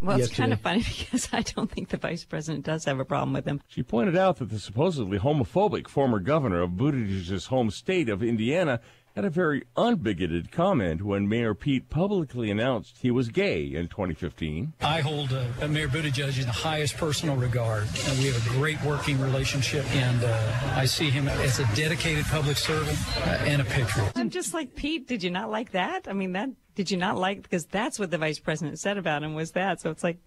Well, it's yesterday. kind of funny because I don't think the vice president does have a problem with him. She pointed out that the supposedly homophobic former governor of Buttigieg's home state of Indiana had a very unbigoted comment when Mayor Pete publicly announced he was gay in 2015. I hold Mayor Buttigieg in the highest personal regard, and we have a great working relationship, and I see him as a dedicated public servant and a patriot. I'm just like, Pete, did you not like that? I mean, did you not like, because that's what the vice president said about him was that. So it's like,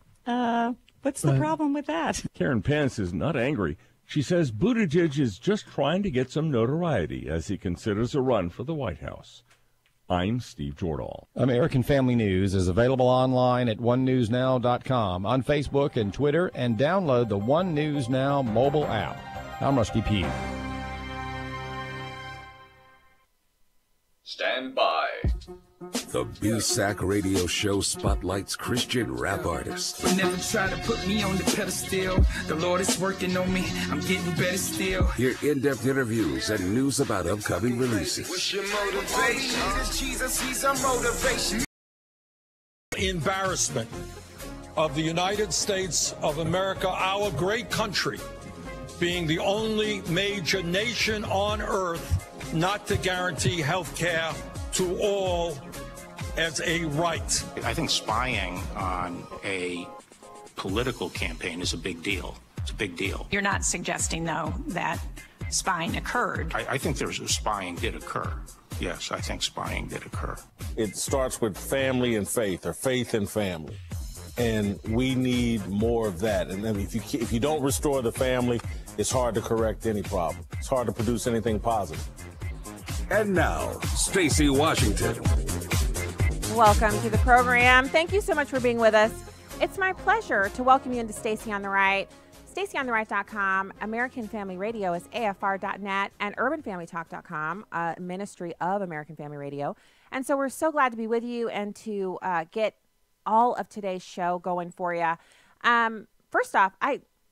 what's the problem with that? Karen Pence is not angry. She says Buttigieg is just trying to get some notoriety as he considers a run for the White House. I'm Steve Jordahl. American Family News is available online at onenewsnow.com, on Facebook and Twitter, and download the One News Now mobile app. I'm Rusty P. Stand by. The B-Sack Radio Show spotlights Christian rap artists. Never try to put me on the pedestal. The Lord is working on me. I'm getting better still. Hear in-depth interviews and news about upcoming releases. What's your motivation? Jesus, he's our motivation. Embarrassment of the United States of America, our great country, being the only major nation on earth not to guarantee health care to all as a right. I think spying on a political campaign is a big deal. It's a big deal. You're not suggesting, though, that spying occurred. I think spying did occur. Yes, I think spying did occur. It starts with family and faith, or faith and family. And we need more of that. And then if you don't restore the family, it's hard to correct any problem. It's hard to produce anything positive. And now, Stacey Washington. Welcome to the program. Thank you so much for being with us. It's my pleasure to welcome you into Stacy on the Right. StacyOnTheRight.com, American Family Radio is AFR.net, and UrbanFamilyTalk.com, a ministry of American Family Radio. And so we're so glad to be with you and to get all of today's show going for you. First off,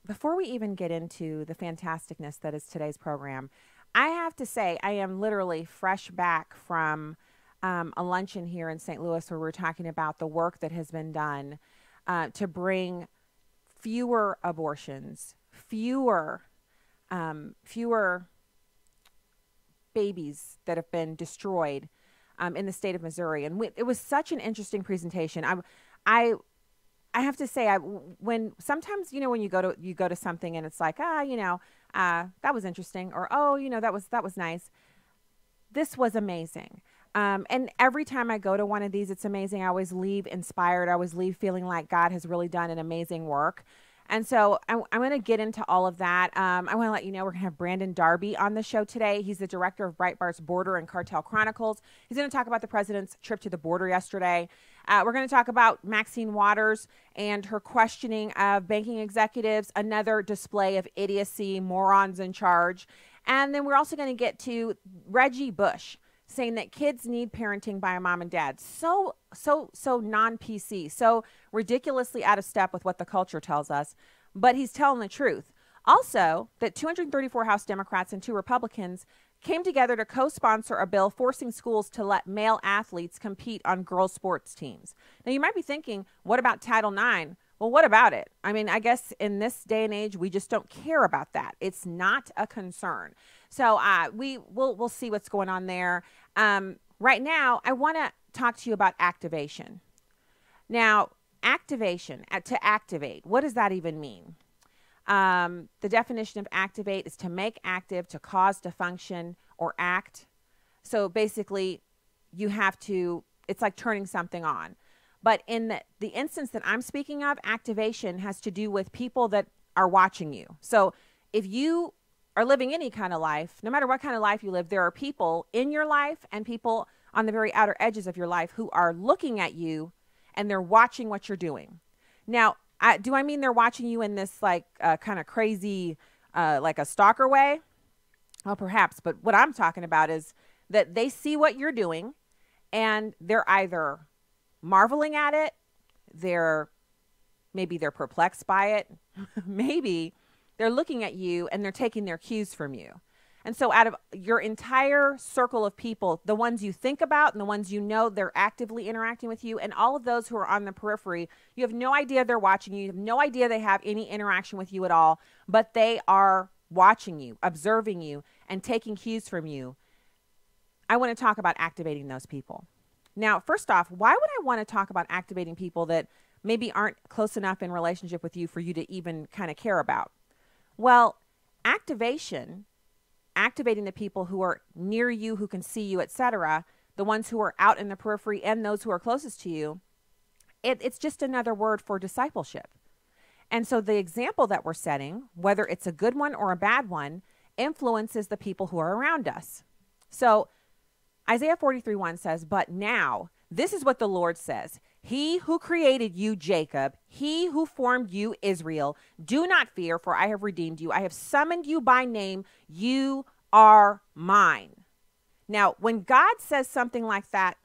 before we even get into the fantasticness that is today's program, I have to say I am literally fresh back from a luncheon here in St. Louis where we're talking about the work that has been done to bring fewer abortions, fewer babies that have been destroyed in the state of Missouri. And it was such an interesting presentation. I have to say, when sometimes, when you go to something and it's like, that was interesting, or, that was nice. This was amazing. And every time I go to one of these, it's amazing. I always leave inspired. I always leave feeling like God has really done an amazing work. And so I'm going to get into all of that. I want to let you know we're going to have Brandon Darby on the show today. He's the director of Breitbart's Border and Cartel Chronicles. He's going to talk about the president's trip to the border yesterday. We're going to talk about Maxine Waters and her questioning of banking executives, another display of idiocy, morons in charge. And then we're also going to get to Reggie Bush saying that kids need parenting by a mom and dad. So non-PC, so ridiculously out of step with what the culture tells us, but he's telling the truth. Also, that 234 House Democrats and 2 Republicans came together to co-sponsor a bill forcing schools to let male athletes compete on girls' sports teams. Now, you might be thinking, what about Title IX? Well, what about it? I mean, I guess in this day and age, we just don't care about that. It's not a concern. So we'll see what's going on there. Right now, I want to talk to you about activation. Now, activation, to activate, what does that even mean? The definition of activate is to make active, to cause to function, or act. So basically, you have to, it's like turning something on. But in the instance that I'm speaking of, activation has to do with people that are watching you. So if you are living any kind of life, no matter what kind of life you live, there are people in your life and people on the very outer edges of your life who are looking at you and they're watching what you're doing. Now, do I mean they're watching you in this like kind of crazy, like a stalker way? Well, perhaps. But what I'm talking about is that they see what you're doing and they're either marveling at it, maybe they're perplexed by it, maybe they're looking at you and they're taking their cues from you. And so out of your entire circle of people, the ones you think about and the ones you know they're actively interacting with you, and all of those who are on the periphery, you have no idea they're watching you. You have no idea they have any interaction with you at all, but they are watching you, observing you, and taking cues from you. I want to talk about activating those people. Now, first off, why would I want to talk about activating people that maybe aren't close enough in relationship with you for you to even kind of care about? Well, activating the people who are near you, who can see you, etc., the ones who are out in the periphery and those who are closest to you, it's just another word for discipleship. And so the example that we're setting, whether it's a good one or a bad one, influences the people who are around us. So Isaiah 43:1 says, "But now, this is what the Lord says. He who created you, Jacob, he who formed you, Israel, do not fear, for I have redeemed you. I have summoned you by name. You are mine." Now, when God says something like that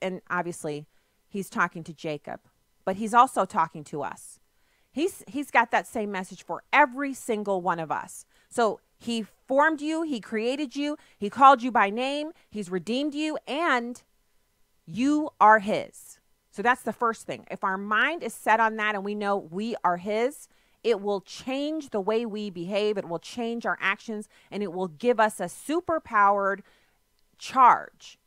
and obviously he's talking to Jacob, but he's also talking to us. He's got that same message for every single one of us. So he formed you, he created you, he called you by name, he's redeemed you, and you are his. So that's the first thing. If our mind is set on that and we know we are his, it will change the way we behave, it will change our actions, and it will give us a superpowered charge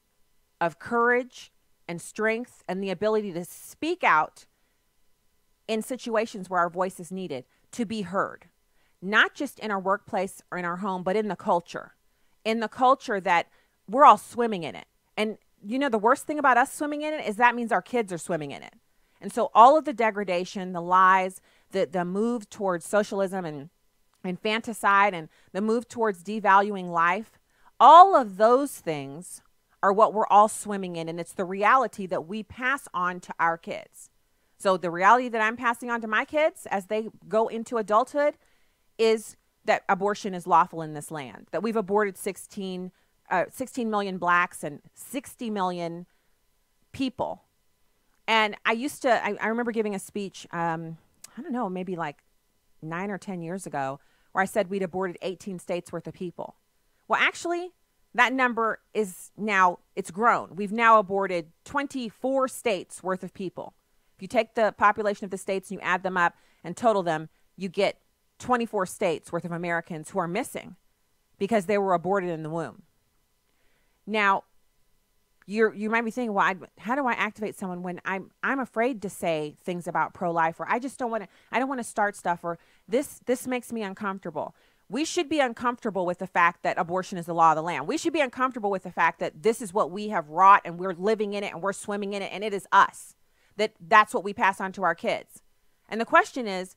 of courage and strength and the ability to speak out in situations where our voice is needed, to be heard. Not just in our workplace or in our home, but in the culture. In the culture that we're all swimming in it. And you know, the worst thing about us swimming in it is that means our kids are swimming in it. And so all of the degradation, the lies, the move towards socialism and infanticide, and the move towards devaluing life, all of those things are what we're all swimming in. And it's the reality that we pass on to our kids. So the reality that I'm passing on to my kids as they go into adulthood is that abortion is lawful in this land, that we've aborted 16 million blacks and 60 million people. And I remember giving a speech, I don't know, maybe like 9 or 10 years ago, where I said we'd aborted 18 states worth of people. Well, actually, that number is now, it's grown. We've now aborted 24 states worth of people. If you take the population of the states and you add them up and total them, you get 24 states worth of Americans who are missing because they were aborted in the womb. Now, you might be thinking, well, how do I activate someone when I'm afraid to say things about pro-life, or I don't want to start stuff, or this makes me uncomfortable. We should be uncomfortable with the fact that abortion is the law of the land. We should be uncomfortable with the fact that this is what we have wrought and we're living in it and we're swimming in it and it is us. That's what we pass on to our kids. And the question is,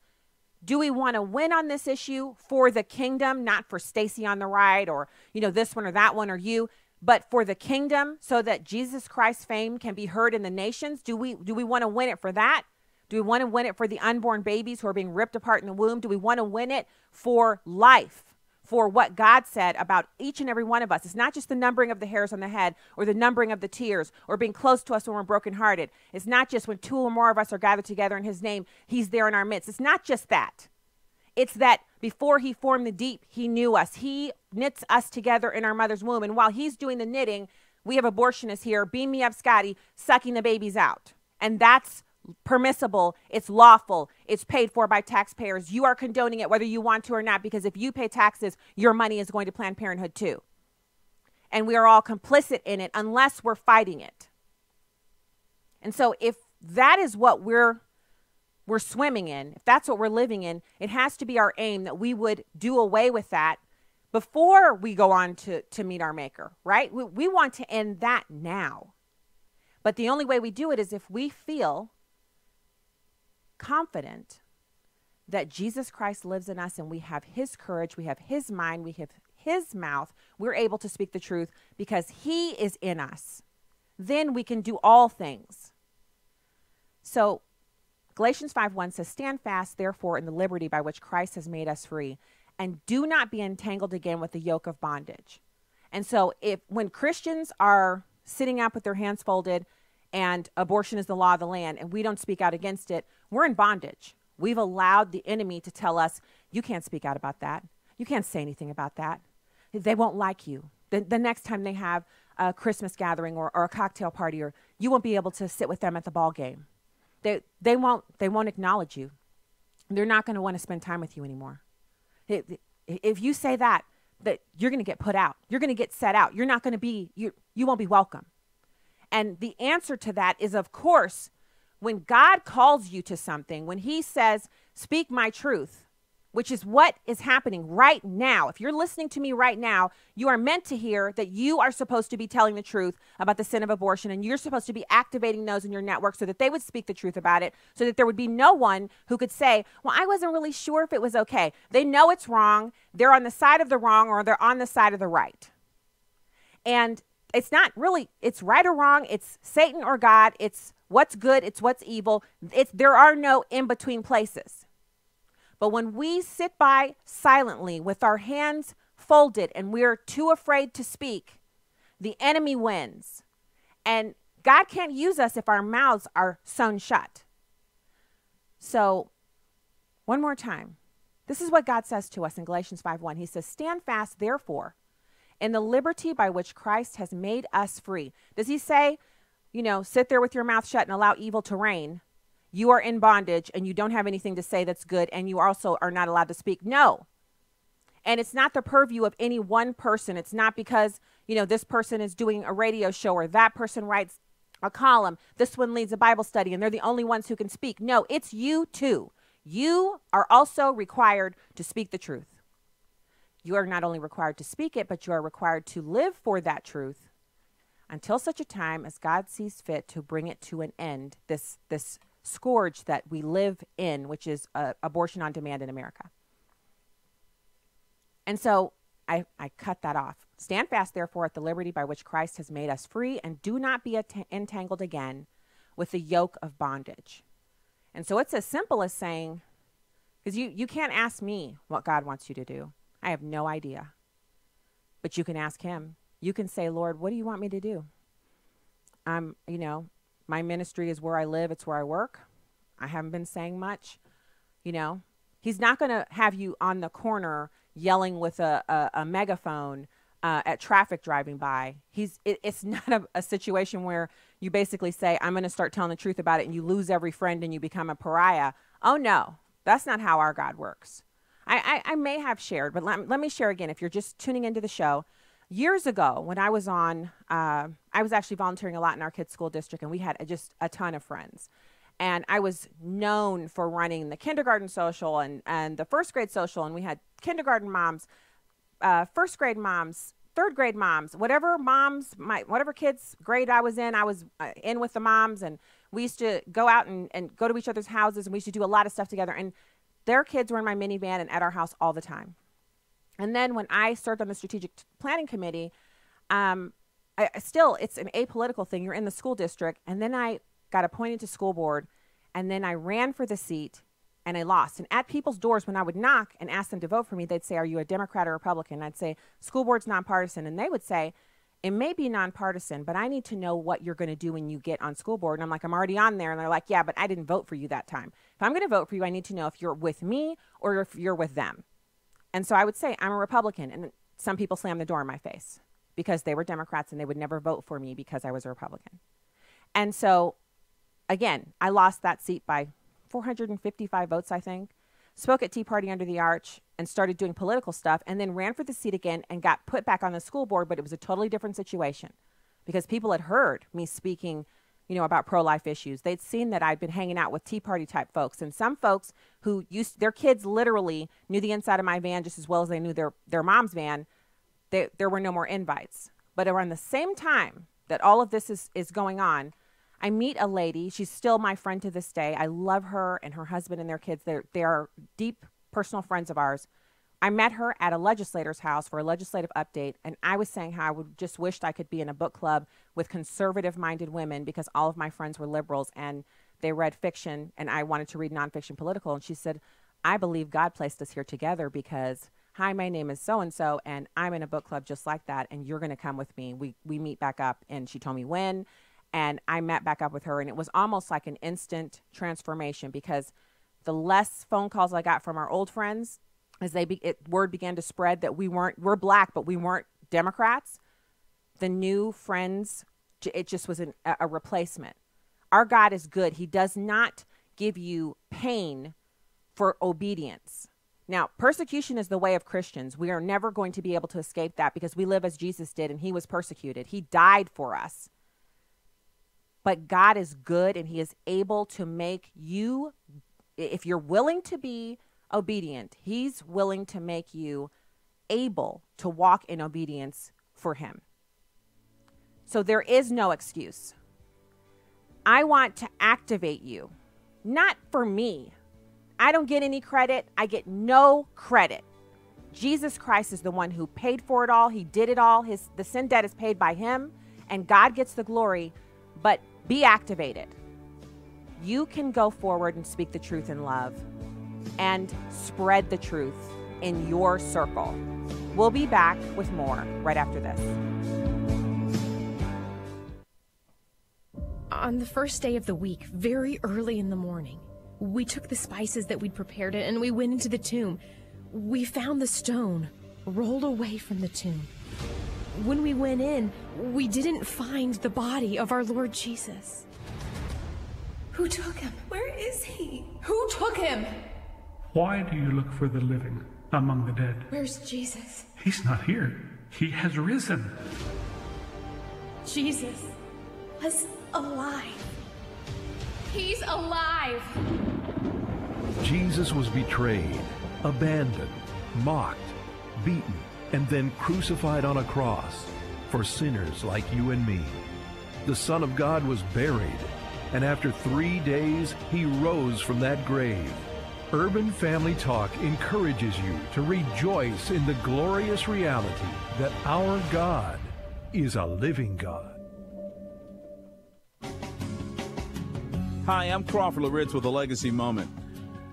do we want to win on this issue for the kingdom, not for Stacy on the right or, this one or that one or you, but for the kingdom so that Jesus Christ's fame can be heard in the nations? Do we want to win it for that? Do we want to win it for the unborn babies who are being ripped apart in the womb? Do we want to win it for life? For what God said about each and every one of us. It's not just the numbering of the hairs on the head or the numbering of the tears or being close to us when we're brokenhearted. It's not just when 2 or more of us are gathered together in his name, he's there in our midst. It's not just that. It's that before he formed the deep, he knew us. He knits us together in our mother's womb. And while he's doing the knitting, we have abortionists here, beam me up, Scotty, sucking the babies out. And that's permissible, it's lawful, it's paid for by taxpayers. You are condoning it whether you want to or not, because if you pay taxes, your money is going to Planned Parenthood too. And we are all complicit in it unless we're fighting it. And so if that is what we're swimming in, if that's what we're living in, it has to be our aim that we would do away with that before we go on to meet our maker, right? We want to end that now. But the only way we do it is if we feel confident that Jesus Christ lives in us and we have his courage, we have his mind, we have his mouth, we're able to speak the truth because he is in us. Then we can do all things. So Galatians 5:1 says, "Stand fast, therefore, in the liberty by which Christ has made us free, and do not be entangled again with the yoke of bondage." And so when Christians are sitting up with their hands folded and abortion is the law of the land and we don't speak out against it, we're in bondage. We've allowed the enemy to tell us, you can't speak out about that. You can't say anything about that. they won't like you. The next time they have a Christmas gathering or a cocktail party, or you won't be able to sit with them at the ball game. They won't acknowledge you. They're not going to want to spend time with you anymore. If you say that you're going to get put out. You're going to get set out. You're not going to be, you won't be welcome. And the answer to that is, of course, when God calls you to something, when he says, speak my truth, which is what is happening right now. If you're listening to me right now, you are meant to hear that you are supposed to be telling the truth about the sin of abortion, and you're supposed to be activating those in your network so that they would speak the truth about it, so that there would be no one who could say, well, I wasn't really sure if it was okay. They know it's wrong. They're on the side of the wrong, or they're on the side of the right. And it's not really, it's right or wrong. It's Satan or God. It's what's good. It's what's evil. There are no in-between places. But when we sit by silently with our hands folded and we're too afraid to speak, the enemy wins. And God can't use us if our mouths are sewn shut. So, one more time. This is what God says to us in Galatians 5:1. He says, stand fast, therefore, in the liberty by which Christ has made us free. Does he say, sit there with your mouth shut and allow evil to reign? You are in bondage and you don't have anything to say that's good, and you also are not allowed to speak. No. And it's not the purview of any one person. It's not because, this person is doing a radio show or that person writes a column. This one leads a Bible study and they're the only ones who can speak. No, it's you too. You are also required to speak the truth. You are not only required to speak it, but you are required to live for that truth until such a time as God sees fit to bring it to an end, this scourge that we live in, which is abortion on demand in America. And so I cut that off. Stand fast, therefore, at the liberty by which Christ has made us free, and do not be entangled again with the yoke of bondage. And so it's as simple as saying, because you can't ask me what God wants you to do. I have no idea. But you can ask him. You can say, Lord, what do you want me to do? My ministry is where I live. It's where I work. I haven't been saying much. He's not going to have you on the corner yelling with a megaphone at traffic driving by. It's not a situation where you basically say, I'm going to start telling the truth about it, and you lose every friend and you become a pariah. Oh, no, that's not how our God works. I may have shared, but let me share again. If you're just tuning into the show, years ago when I was I was actually volunteering a lot in our kids' school district, and we had just a ton of friends. And I was known for running the kindergarten social and the first grade social, and we had kindergarten moms, first grade moms, third grade moms, whatever kids grade I was in with the moms, and we used to go out and go to each other's houses, and we used to do a lot of stuff together, and their kids were in my minivan and at our house all the time. And then when I served on the strategic planning committee, it's an apolitical thing. You're in the school district, and then I got appointed to school board, and then I ran for the seat, and I lost. And at people's doors, when I would knock and ask them to vote for me, they'd say, are you a Democrat or Republican? I'd say, school board's nonpartisan. And they would say, it may be nonpartisan, but I need to know what you're going to do when you get on school board. And I'm like, I'm already on there. And they're like, yeah, but I didn't vote for you that time. If I'm going to vote for you, I need to know if you're with me or if you're with them. And so I would say, I'm a Republican. And some people slammed the door in my face because they were Democrats and they would never vote for me because I was a Republican. And so, again, I lost that seat by 455 votes, I think. Spoke at Tea Party under the Arch and started doing political stuff, and then ran for the seat again and got put back on the school board, but it was a totally different situation because people had heard me speaking, about pro-life issues. They'd seen that I'd been hanging out with Tea Party type folks, and some folks who their kids literally knew the inside of my van just as well as they knew their mom's van. There were no more invites. But around the same time that all of this is going on, I meet a lady. She's still my friend to this day. I love her and her husband and their kids. They are deep personal friends of ours. I met her at a legislator's house for a legislative update, and I was saying how I would just wished I could be in a book club with conservative-minded women because all of my friends were liberals and they read fiction, and I wanted to read nonfiction political. And she said, I believe God placed us here together because, hi, my name is so-and-so, and I'm in a book club just like that, and you're going to come with me. We meet back up, and she told me when. And I met back up with her, and it was almost like an instant transformation because the less phone calls I got from our old friends, as word began to spread that we're black, but we weren't Democrats, the new friends, it just was a replacement. Our God is good. He does not give you pain for obedience. Now, persecution is the way of Christians. We are never going to be able to escape that because we live as Jesus did, and he was persecuted. He died for us. But God is good, and he is able to make you, if you're willing to be obedient, he's willing to make you able to walk in obedience for him. So there is no excuse. I want to activate you, not for me. I don't get any credit. I get no credit. Jesus Christ is the one who paid for it all. He did it all. The sin debt is paid by him, and God gets the glory. But be activated. You can go forward and speak the truth in love and spread the truth in your circle. We'll be back with more right after this. On the first day of the week, very early in the morning, we took the spices that we'd prepared and we went into the tomb. We found the stone rolled away from the tomb. When we went in, we didn't find the body of our Lord Jesus. Who took him? Where is he? Who took him? Why do you look for the living among the dead? Where's Jesus? He's not here. He has risen. Jesus was alive. He's alive. Jesus was betrayed, abandoned, mocked, beaten, and then crucified on a cross for sinners like you and me. The Son of God was buried, and after 3 days, he rose from that grave. Urban Family Talk encourages you to rejoice in the glorious reality that our God is a living God. Hi, I'm Crawford Loritz with a legacy moment.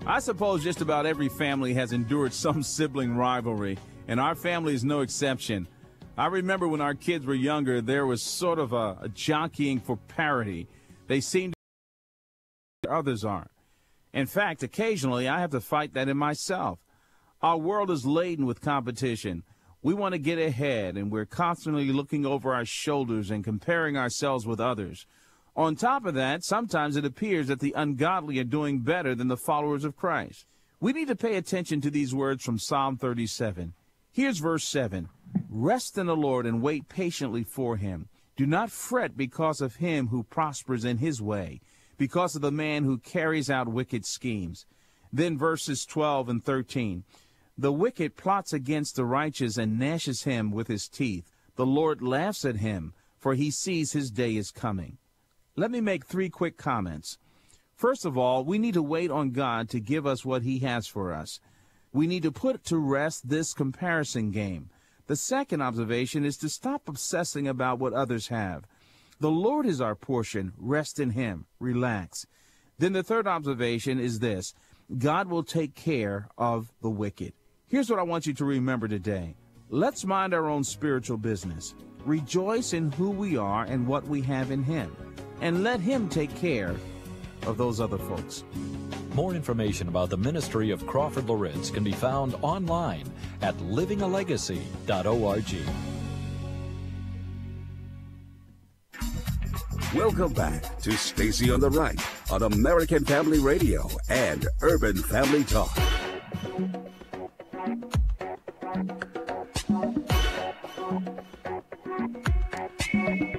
I suppose just about every family has endured some sibling rivalry, and our family is no exception. I remember when our kids were younger, there was sort of a jockeying for parity. They seemed to others aren't. In fact, occasionally I have to fight that in myself. Our world is laden with competition. We want to get ahead, and we're constantly looking over our shoulders and comparing ourselves with others. On top of that, sometimes it appears that the ungodly are doing better than the followers of Christ. We need to pay attention to these words from Psalm 37. Here's verse 7. Rest in the Lord and wait patiently for him. Do not fret because of him who prospers in his way, because of the man who carries out wicked schemes. Then verses 12 and 13. The wicked plots against the righteous and gnashes him with his teeth. The Lord laughs at him, for he sees his day is coming. Let me make 3 quick comments. First of all, we need to wait on God to give us what he has for us. We need to put to rest this comparison game. The second observation is to stop obsessing about what others have. The Lord is our portion. Rest in him. Relax. Then the third observation is this. God will take care of the wicked. Here's what I want you to remember today. Let's mind our own spiritual business. Rejoice in who we are and what we have in him. And let him take care of those other folks. More information about the ministry of Crawford Loritz can be found online at livingalegacy.org. Welcome back to Stacy on the Right on American Family Radio and Urban Family Talk.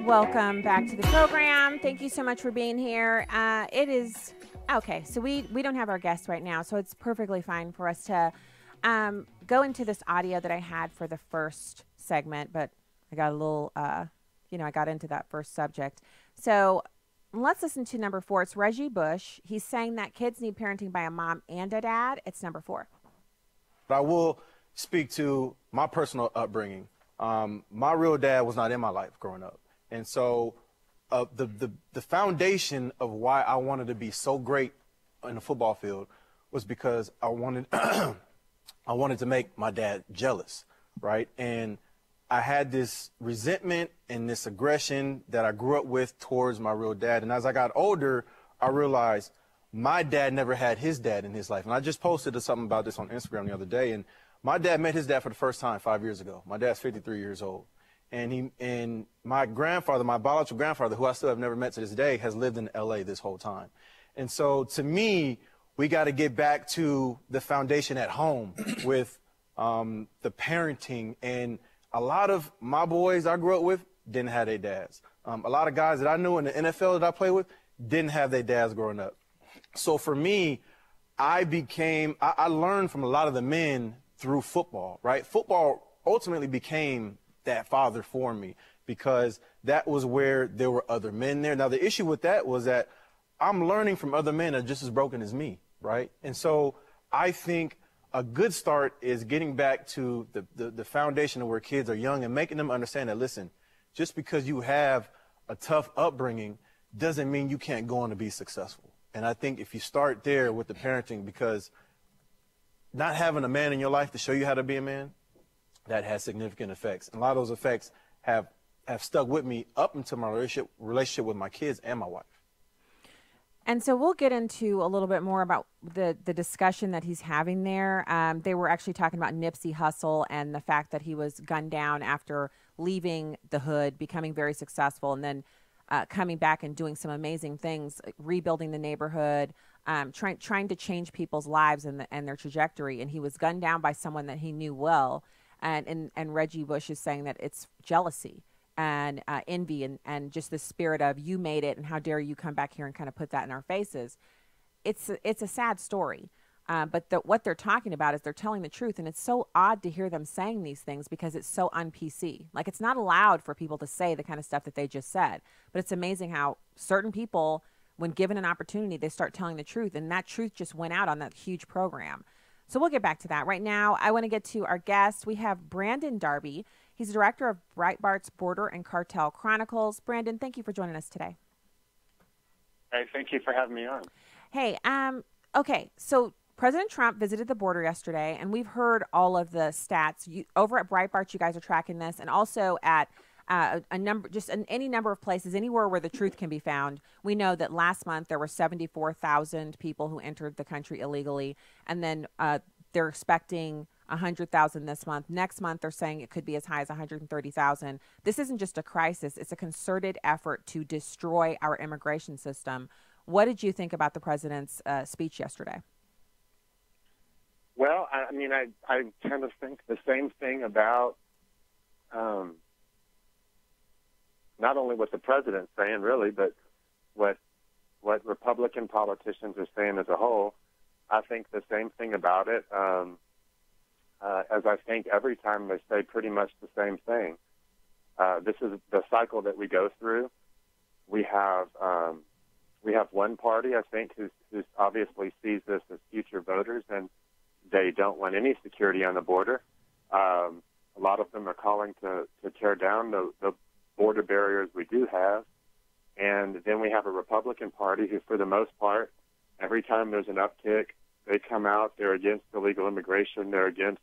Welcome back to the program. Thank you so much for being here. It is okay. So we don't have our guests right now, so it's perfectly fine for us to go into this audio that I had for the first segment, but I got a little, I got into that first subject. So let's listen to number 4. It's Reggie Bush. He's saying that kids need parenting by a mom and a dad. It's number 4. But I will speak to my personal upbringing. My real dad was not in my life growing up. And so the foundation of why I wanted to be so great in the football field was because I wanted I wanted to make my dad jealous, right? And I had this resentment and this aggression that I grew up with towards my real dad. And as I got older, I realized my dad never had his dad in his life. And I just posted something about this on Instagram the other day. And my dad met his dad for the first time 5 years ago. My dad's 53 years old. And my grandfather, my biological grandfather, who I still have never met to this day, has lived in L.A. this whole time. And so to me, we got to get back to the foundation at home with the parenting. And a lot of my boys I grew up with didn't have their dads. A lot of guys that I knew in the NFL that I played with didn't have their dads growing up. So for me, I learned from a lot of the men through football, right? Football ultimately became that father for me because that was where there were other men there. Now, the issue with that was that I'm learning from other men that are just as broken as me, right? And so I think a good start is getting back to the foundation of where kids are young and making them understand that, listen, just because you have a tough upbringing doesn't mean you can't go on to be successful. And I think if you start there with the parenting, because not having a man in your life to show you how to be a man, that has significant effects. And a lot of those effects have stuck with me up until my relationship with my kids and my wife. And so we'll get into a little bit more about the discussion that he's having there. They were actually talking about Nipsey Hussle and the fact that he was gunned down after leaving the hood, becoming very successful, and then coming back and doing some amazing things, rebuilding the neighborhood, trying to change people's lives and their trajectory. And he was gunned down by someone that he knew well. And Reggie Bush is saying that it's jealousy and envy and just the spirit of you made it and how dare you come back here and kind of put that in our faces. It's a sad story. But what they're talking about is they're telling the truth. And it's so odd to hear them saying these things because it's so un-PC. Like, it's not allowed for people to say the kind of stuff that they just said. But it's amazing how certain people, when given an opportunity, they start telling the truth. And that truth just went out on that huge program. So we'll get back to that. Right now, I want to get to our guest. We have Brandon Darby. He's the director of Breitbart's Border and Cartel Chronicles. Brandon, thank you for joining us today. Hey, thank you for having me on. Hey, okay, so President Trump visited the border yesterday, and we've heard all of the stats. Over at Breitbart, you guys are tracking this, and also at any number of places, anywhere where the truth can be found. We know that last month there were 74,000 people who entered the country illegally, and then they're expecting 100,000 this month. Next month, they're saying it could be as high as 130,000. This isn't just a crisis. It's a concerted effort to destroy our immigration system. What did you think about the president's speech yesterday? Well, I mean, I kind of think the same thing about not only what the president's saying, really, but what Republican politicians are saying as a whole. I think the same thing about it, as I think every time they say pretty much the same thing. This is the cycle that we go through. We have one party, I think, who obviously sees this as future voters, and they don't want any security on the border. A lot of them are calling to tear down the border barriers we do have. And then we have a Republican Party who, for the most part, every time there's an uptick, they come out, they're against illegal immigration, they're against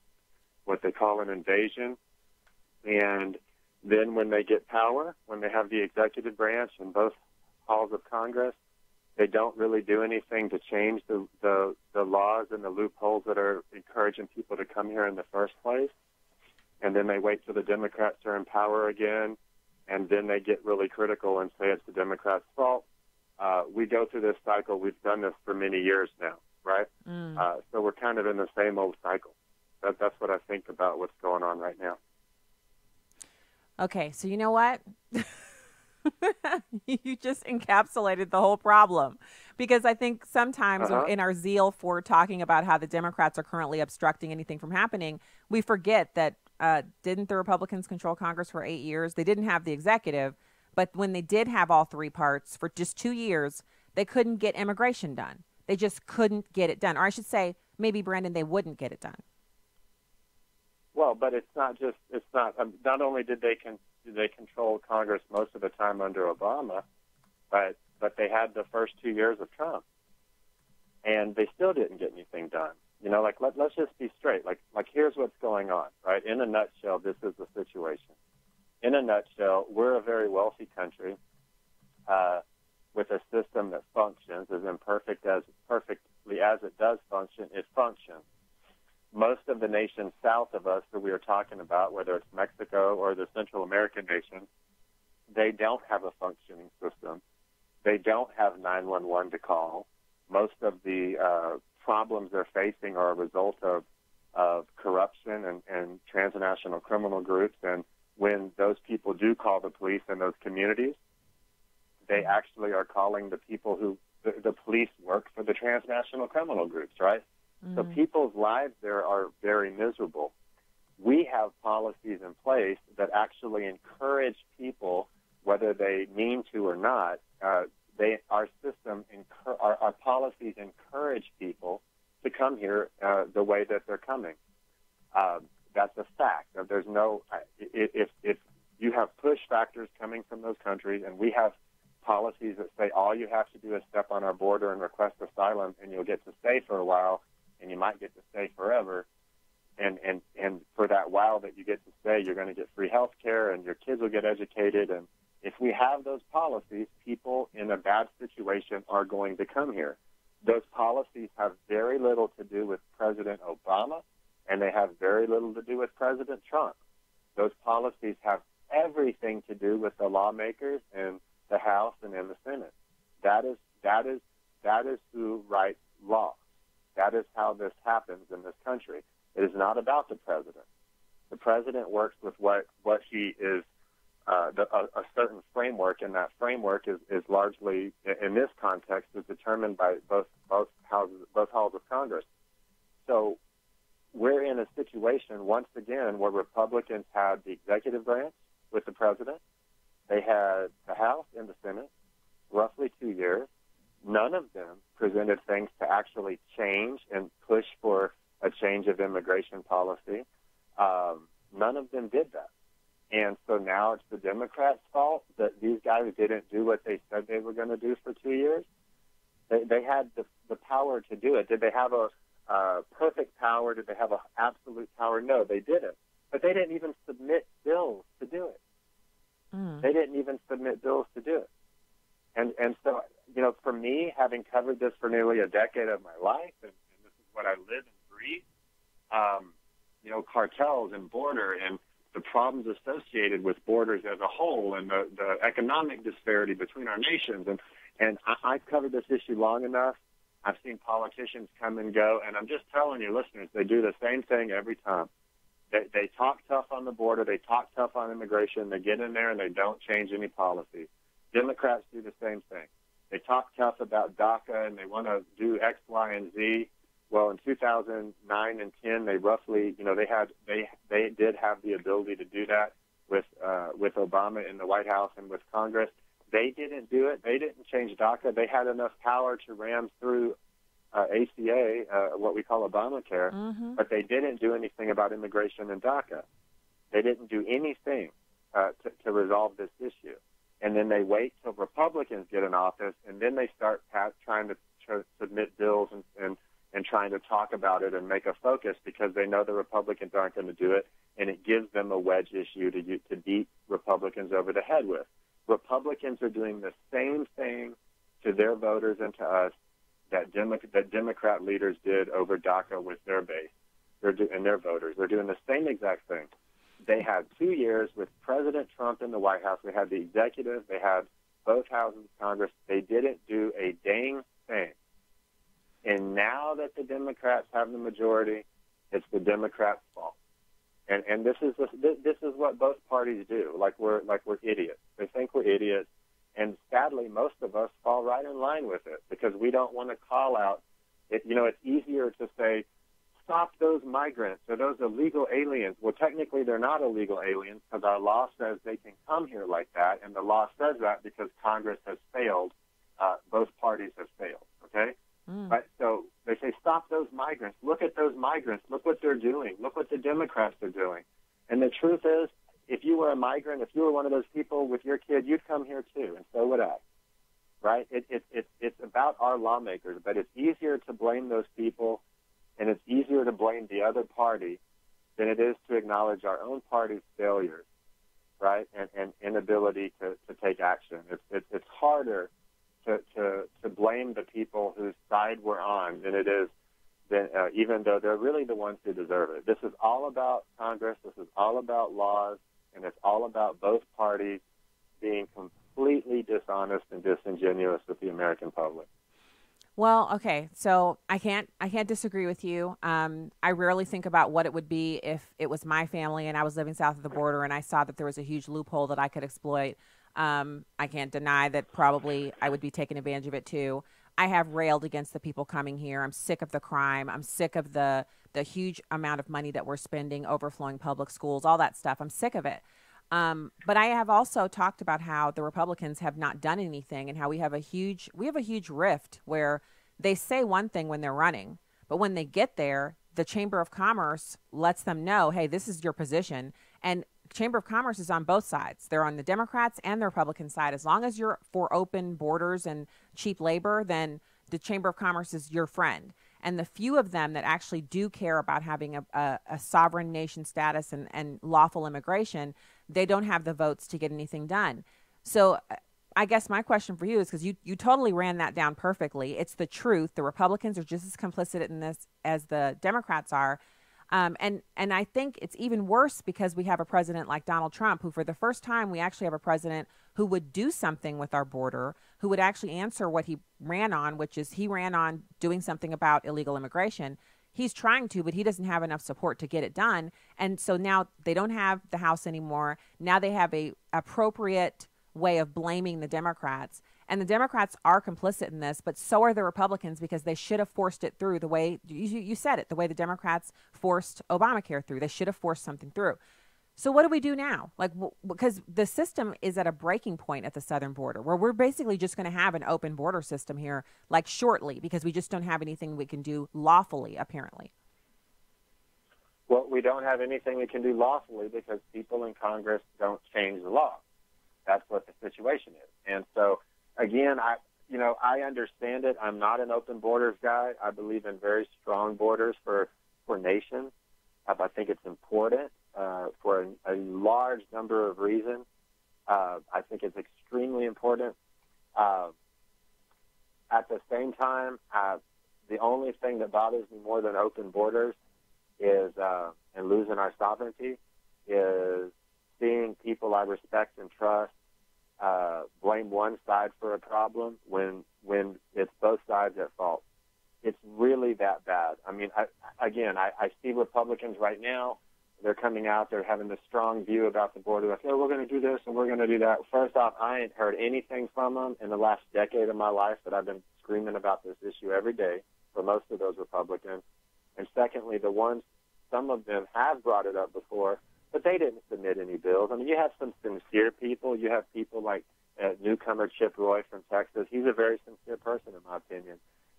what they call an invasion. And then when they get power, when they have the executive branch in both halls of Congress, they don't really do anything to change the laws and the loopholes that are encouraging people to come here in the first place. And then they wait till the Democrats are in power again, and then they get really critical and say it's the Democrats' fault. We go through this cycle. We've done this for many years now, right? So we're kind of in the same old cycle. That's what I think about what's going on right now. Okay, so you know what? You just encapsulated the whole problem, because I think sometimes in our zeal for talking about how the Democrats are currently obstructing anything from happening, we forget that didn't the Republicans control Congress for 8 years? They didn't have the executive, but when they did have all three parts for just 2 years, they couldn't get immigration done. They just couldn't get it done. Or I should say, maybe, Brandon, they wouldn't get it done. Well, but it's not only did they control Congress most of the time under Obama, but they had the first 2 years of Trump, and they still didn't get anything done. You know, like let's just be straight. Like here's what's going on, right? In a nutshell, this is the situation. In a nutshell, we're a very wealthy country. with a system that functions as perfectly as it does function, it functions. Most of the nations south of us that we are talking about, whether it's Mexico or the Central American nations, they don't have a functioning system. They don't have 911 to call. Most of the problems they're facing are a result of corruption and transnational criminal groups. And when those people do call the police in those communities, they actually are calling the people who the police work for the transnational criminal groups, right? So people's lives there are very miserable. We have policies in place that actually encourage people, whether they mean to or not. Our policies encourage people to come here the way that they're coming. That's a fact. There's no if you have push factors coming from those countries, and we have policies that say all you have to do is step on our border and request asylum, and you'll get to stay for a while, and you might get to stay forever. And for that while that you get to stay, you're going to get free health care, and your kids will get educated. And if we have those policies, people in a bad situation are going to come here. Those policies have very little to do with President Obama, and they have very little to do with President Trump. Those policies have everything to do with the lawmakers in the House and in the Senate. That is who writes law. That is how this happens in this country. It is not about the president. The president works with what he is, a certain framework, and that framework is largely, in this context, is determined by both halls of Congress. So we're in a situation, once again, where Republicans had the executive branch with the president. They had the House and the Senate, roughly 2 years. None of them presented things to actually change and push for a change of immigration policy. None of them did that. And so now it's the Democrats' fault that these guys didn't do what they said they were going to do for 2 years. They had the power to do it. Did they have a perfect power? Did they have an absolute power? No, they didn't. But they didn't even submit bills to do it. They didn't even submit bills to do it. And so, for me, having covered this for nearly a decade of my life, and this is what I live and breathe, cartels and border and the problems associated with borders as a whole, and the economic disparity between our nations. And I've covered this issue long enough. I've seen politicians come and go, and I'm just telling you, listeners, they do the same thing every time. They talk tough on the border. They talk tough on immigration. They get in there and they don't change any policies. Democrats do the same thing. They talk tough about DACA and they want to do X, Y, and Z. Well, in 2009 and 10, they roughly, they did have the ability to do that with Obama in the White House and with Congress. They didn't do it. They didn't change DACA. They had enough power to ram through ACA, what we call Obamacare, but they didn't do anything about immigration and DACA. They didn't do anything to resolve this issue. And then they wait till Republicans get in office, and then they start trying to submit bills and trying to talk about it and make a focus, because they know the Republicans aren't going to do it, and it gives them a wedge issue to beat Republicans over the head with. Republicans are doing the same thing to their voters and to us that Democrat leaders did over DACA with their base and their voters. They're doing the same exact thing. They had 2 years with President Trump in the White House. They had the executive. They had both houses of Congress. They didn't do a dang thing. And now that the Democrats have the majority, it's the Democrats' fault. And this is what both parties do. Like we're idiots. They think we're idiots. And sadly, most of us fall right in line with it because we don't want to call out. It's easier to say, stop those migrants or those illegal aliens. Well, technically, they're not illegal aliens because our law says they can come here like that, and the law says that because Congress has failed. Both parties have failed, okay? But so they say, stop those migrants. Look at those migrants. Look what they're doing. Look what the Democrats are doing. And the truth is, if you were a migrant, if you were one of those people with your kid, you'd come here too, and so would I, right? It's about our lawmakers, but it's easier to blame those people, and it's easier to blame the other party than it is to acknowledge our own party's failures, right, and inability to take action. It's harder to blame the people whose side we're on than it is, even though they're really the ones who deserve it. This is all about Congress. This is all about laws, and it's all about both parties being completely dishonest and disingenuous with the American public. Well, okay, so I can't disagree with you. I rarely think about what it would be if it was my family and I was living south of the border and I saw that there was a huge loophole that I could exploit. I can't deny that probably I would be taking advantage of it too. I have railed against the people coming here. I'm sick of the crime. I'm sick of the huge amount of money that we're spending, overflowing public schools, all that stuff. I'm sick of it. But I have also talked about how the Republicans have not done anything and how we have a huge rift where they say one thing when they're running, but when they get there, the Chamber of Commerce lets them know, hey, this is your position. And Chamber of Commerce is on both sides. They're on the Democrats and the Republican side. As long as you're for open borders and cheap labor, then the Chamber of Commerce is your friend. And the few of them that actually do care about having a sovereign nation status and lawful immigration, they don't have the votes to get anything done. So I guess my question for you is, because you totally ran that down perfectly. It's the truth. The Republicans are just as complicit in this as the Democrats are. And I think it's even worse because we have a president like Donald Trump, who for the first time, we actually have a president who would do something with our border, who would actually answer what he ran on, which is he ran on doing something about illegal immigration. He's trying to, but he doesn't have enough support to get it done. And so now they don't have the House anymore. Now they have a appropriate way of blaming the Democrats. And the Democrats are complicit in this, but so are the Republicans, because they should have forced it through the way you said it, the way the Democrats forced Obamacare through. They should have forced something through. So what do we do now? Like, because the system is at a breaking point at the southern border, where we're basically just going to have an open border system here, like shortly, because we just don't have anything we can do lawfully, apparently. Well, we don't have anything we can do lawfully because people in Congress don't change the law. That's what the situation is. And so, again, I understand it. I'm not an open borders guy. I believe in very strong borders for nations. I think it's important for a large number of reasons. I think it's extremely important. At the same time, the only thing that bothers me more than open borders is and losing our sovereignty is seeing people I respect and trust blame one side for a problem when it's both sides at fault. It's really that bad. I mean, I see Republicans right now. They're coming out. They're having this strong view about the border. Like, oh, we're going to do this and we're going to do that. First off, I ain't heard anything from them in the last decade of my life that I've been screaming about this issue every day for most of those Republicans. And secondly, some of them have brought it up before, but they didn't submit any bills. I mean, you have some sincere people. You have people like newcomer Chip Roy from Texas. He's a very sincere person, in my opinion.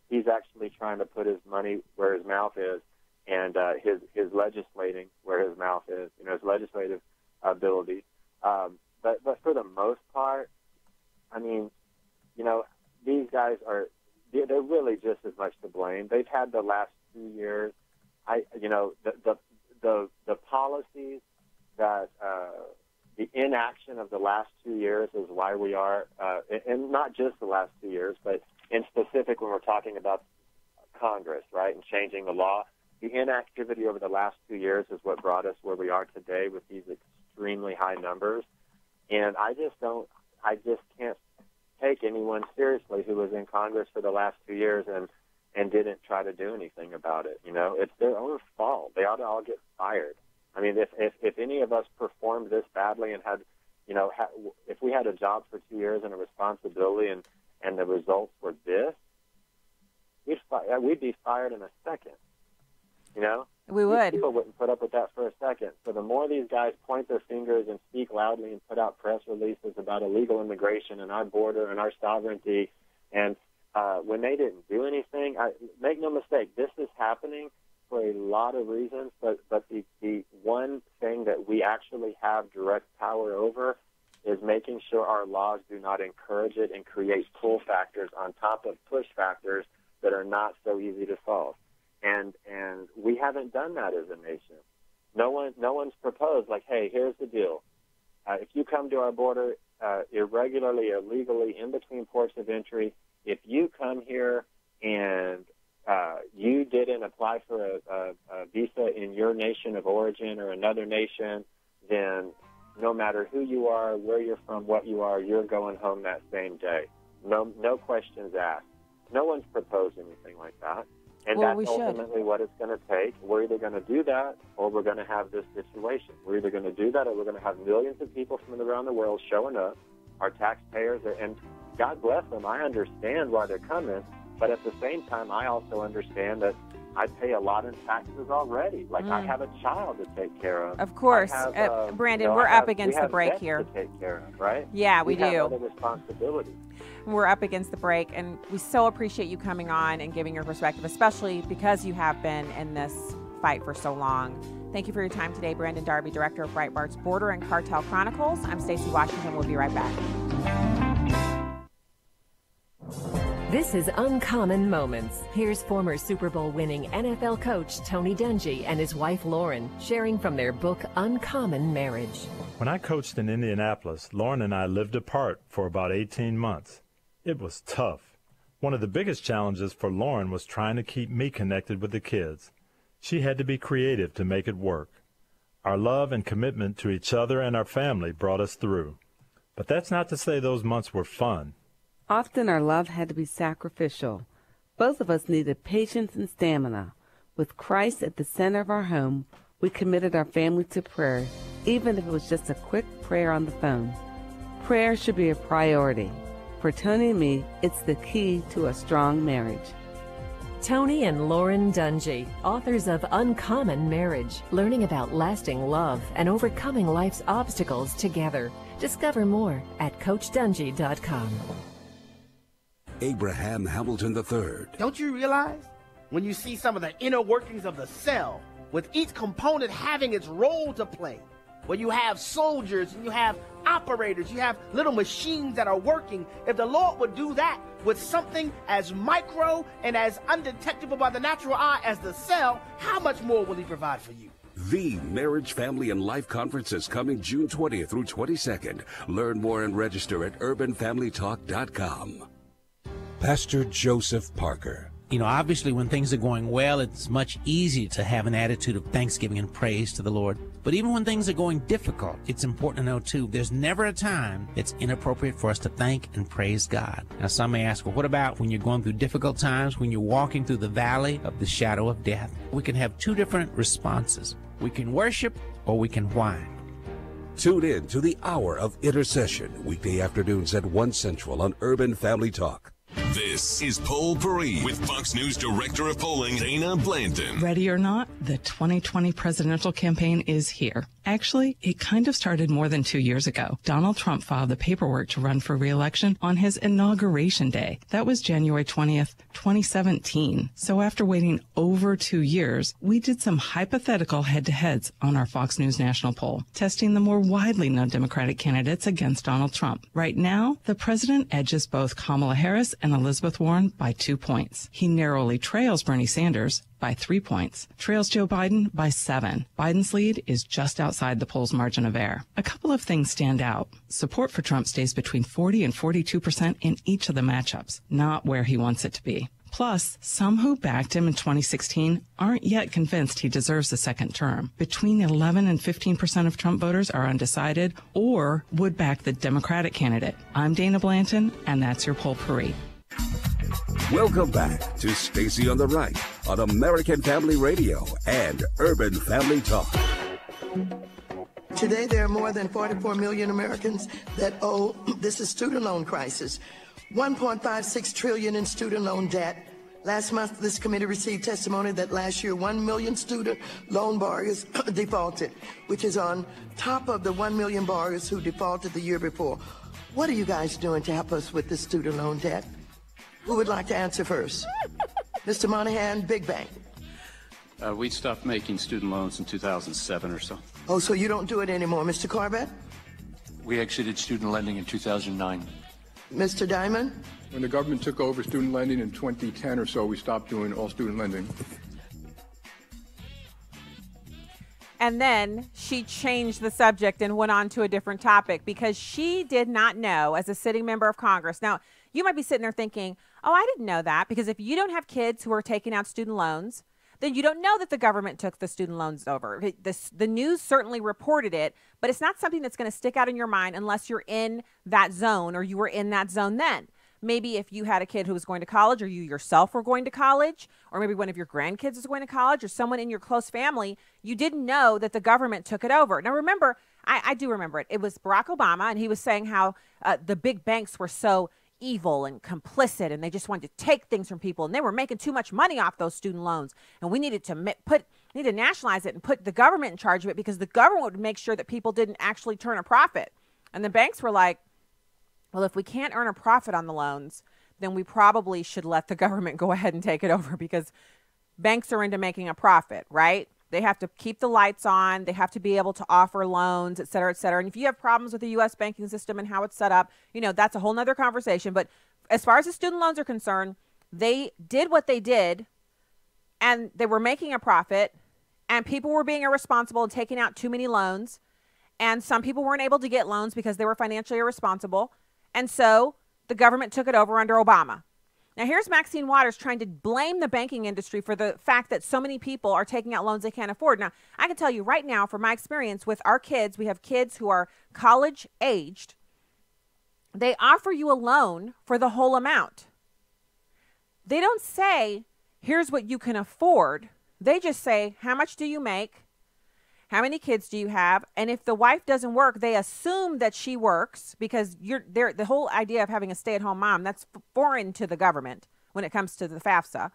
He's actually trying to put his money where his mouth is, and his legislating where his mouth is, his legislative ability. But for the most part, I mean, these guys they're really just as much to blame. They've had the last 2 years. The policies that the inaction of the last 2 years is why we are, and not just the last 2 years, but in specific when we're talking about Congress, right, and changing the law. The inactivity over the last 2 years is what brought us where we are today with these extremely high numbers. And I just can't take anyone seriously who was in Congress for the last 2 years and didn't try to do anything about it. It's their own fault. They ought to all get fired. I mean, if any of us performed this badly and had, if we had a job for 2 years and a responsibility and the results were this, we'd be fired in a second. We would. People wouldn't put up with that for a second. So the more these guys point their fingers and speak loudly and put out press releases about illegal immigration and our border and our sovereignty, and when they didn't do anything, make no mistake, this is happening for a lot of reasons, but the one thing that we actually have direct power over is making sure our laws do not encourage it and create pull factors on top of push factors that are not so easy to solve. And we haven't done that as a nation. No one's proposed, like, hey, here's the deal. If you come to our border irregularly, illegally in between ports of entry, if you come here and you didn't apply for a visa in your nation of origin or another nation, then no matter who you are, where you're from, what you are, you're going home that same day. No questions asked. No one's proposed anything like that. And Well, that's ultimately what it's going to take. We're either going to do that or we're going to have this situation. We're either going to do that or we're going to have millions of people from around the world showing up. Our taxpayers are, and God bless them, I understand why they're coming, but at the same time, I also understand that I pay a lot in taxes already. Like, I have a child to take care of. Of course. Brandon, we're up against the break debts here. to take care of, right? Yeah, we do. have other responsibilities. We're up against the break, and we so appreciate you coming on and giving your perspective, especially because you have been in this fight for so long. Thank you for your time today, Brandon Darby, director of Breitbart's Border and Cartel Chronicles. I'm Stacey Washington. We'll be right back. This is Uncommon Moments. Here's former Super Bowl winning NFL coach Tony Dungy and his wife Lauren sharing from their book Uncommon Marriage. When I coached in Indianapolis, Lauren and I lived apart for about 18 months. It was tough. One of the biggest challenges for Lauren was trying to keep me connected with the kids. She had to be creative to make it work. Our love and commitment to each other and our family brought us through. But that's not to say those months were fun. Often our love had to be sacrificial. Both of us needed patience and stamina. With Christ at the center of our home, we committed our family to prayer, even if it was just a quick prayer on the phone. Prayer should be a priority. For Tony and me, it's the key to a strong marriage. Tony and Lauren Dungy, authors of Uncommon Marriage, learning about lasting love and overcoming life's obstacles together. Discover more at CoachDungy.com. Abraham Hamilton III. Don't you realize when you see some of the inner workings of the cell, with each component having its role to play, where you have soldiers and you have operators, you have little machines that are working. If the Lord would do that with something as micro and as undetectable by the natural eye as the cell, how much more will he provide for you? The Marriage, Family, and Life Conference is coming June 20th through 22nd. Learn more and register at urbanfamilytalk.com. Pastor Joseph Parker. You know, obviously when things are going well, it's much easier to have an attitude of thanksgiving and praise to the Lord. But even when things are going difficult, it's important to know, too, there's never a time it's inappropriate for us to thank and praise God. Now, some may ask, well, what about when you're going through difficult times, when you're walking through the valley of the shadow of death? We can have two different responses. We can worship or we can whine. Tune in to the Hour of Intercession, weekday afternoons at 1 Central on Urban Family Talk. This is Poll Parade with Fox News Director of Polling, Dana Blanton. Ready or not, the 2020 presidential campaign is here. Actually, it kind of started more than 2 years ago. Donald Trump filed the paperwork to run for re-election on his inauguration day. That was January 20th, 2017. So after waiting over 2 years, we did some hypothetical head-to-heads on our Fox News national poll, testing the more widely known Democratic candidates against Donald Trump. Right now, the president edges both Kamala Harris and Elizabeth Warren by 2 points. He narrowly trails Bernie Sanders by 3 points, trails Joe Biden by 7. Biden's lead is just outside the poll's margin of error. A couple of things stand out. Support for Trump stays between 40 and 42% in each of the matchups, not where he wants it to be. Plus, some who backed him in 2016 aren't yet convinced he deserves a second term. Between 11 and 15% of Trump voters are undecided or would back the Democratic candidate. I'm Dana Blanton, and that's your Poll Parade. Welcome back to Stacy on the Right on American Family Radio and Urban Family Talk. Today, there are more than 44 million Americans that owe, this is student loan crisis, $1.56 trillion in student loan debt. Last month, this committee received testimony that last year 1 million student loan borrowers defaulted, which is on top of the 1 million borrowers who defaulted the year before. What are you guys doing to help us with this student loan debt? Who would like to answer first? Mr. Monahan, Big Bank. We stopped making student loans in 2007 or so. Oh, so you don't do it anymore. Mr. Corbett? We exited student lending in 2009. Mr. Diamond? When the government took over student lending in 2010 or so, we stopped doing all student lending. And then she changed the subject and went on to a different topic because she did not know, as a sitting member of Congress. Now, you might be sitting there thinking, oh, I didn't know that, because if you don't have kids who are taking out student loans, then you don't know that the government took the student loans over. The news certainly reported it, but it's not something that's going to stick out in your mind unless you're in that zone or you were in that zone then. Maybe if you had a kid who was going to college, or you yourself were going to college, or maybe one of your grandkids was going to college, or someone in your close family, you didn't know that the government took it over. Now, remember, I do remember it. It was Barack Obama, and he was saying how the big banks were so evil and complicit, and they just wanted to take things from people, and they were making too much money off those student loans, and we needed to nationalize it and put the government in charge of it, because the government would make sure that people didn't actually turn a profit. And the banks were like, well, if we can't earn a profit on the loans, then we probably should let the government go ahead and take it over, because banks are into making a profit, right? They have to keep the lights on. They have to be able to offer loans, et cetera, et cetera. And if you have problems with the U.S. banking system and how it's set up, that's a whole nother conversation. But as far as the student loans are concerned, they did what they did, and they were making a profit, and people were being irresponsible and taking out too many loans. And some people weren't able to get loans because they were financially irresponsible. And so the government took it over under Obama. Now, here's Maxine Waters trying to blame the banking industry for the fact that so many people are taking out loans they can't afford. Now, I can tell you right now, from my experience with our kids, we have kids who are college aged. They offer you a loan for the whole amount. They don't say, here's what you can afford. They just say, how much do you make? How many kids do you have? And if the wife doesn't work, they assume that she works, because the whole idea of having a stay-at-home mom, that's foreign to the government when it comes to the FAFSA.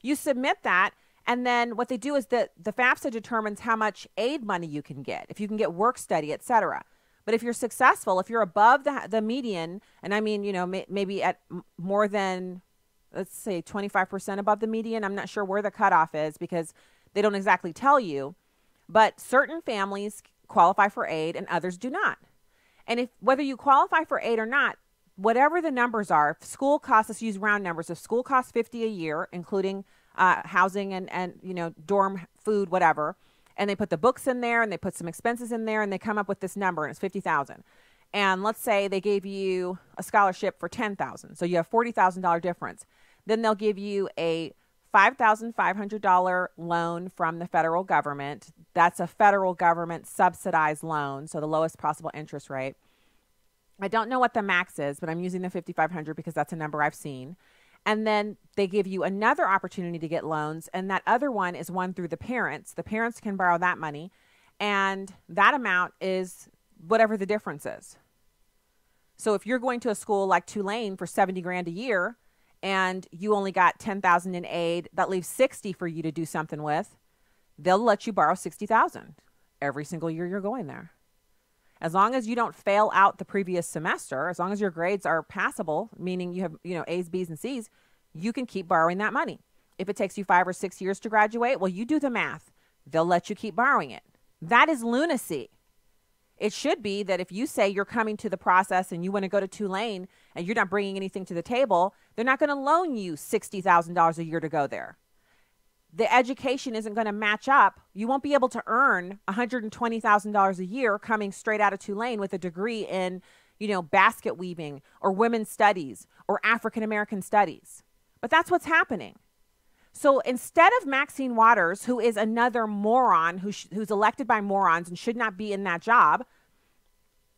You submit that, and then what they do is that the FAFSA determines how much aid money you can get, if you can get work study, et cetera. But if you're successful, if you're above the median, and I mean, maybe at more than, let's say, 25% above the median, I'm not sure where the cutoff is because they don't exactly tell you. But certain families qualify for aid and others do not. And whether you qualify for aid or not, whatever the numbers are, if school costs, let's use round numbers, if school costs $50 a year, including housing and dorm food, whatever, and they put the books in there and they put some expenses in there and they come up with this number and it's $50,000. And let's say they gave you a scholarship for $10,000. So you have $40,000 difference. Then they'll give you a $5,500 loan from the federal government. That's a federal government subsidized loan, so the lowest possible interest rate. I don't know what the max is, but I'm using the $5,500 because that's a number I've seen. And then they give you another opportunity to get loans, and that other one is one through the parents. The parents can borrow that money, and that amount is whatever the difference is. So if you're going to a school like Tulane for $70,000 a year, and you only got $10,000 in aid, that leaves $60,000 for you to do something with, they'll let you borrow $60,000 every single year you're going there. As long as you don't fail out the previous semester, as long as your grades are passable, meaning you have, A's, B's, and C's, you can keep borrowing that money. If it takes you 5 or 6 years to graduate, well, you do the math. They'll let you keep borrowing it. That is lunacy. It should be that if you say you're coming to the process and you want to go to Tulane and you're not bringing anything to the table, they're not going to loan you $60,000 a year to go there. The education isn't going to match up. You won't be able to earn $120,000 a year coming straight out of Tulane with a degree in, basket weaving or women's studies or African American studies. But that's what's happening. So instead of Maxine Waters, who is another moron who's elected by morons and should not be in that job,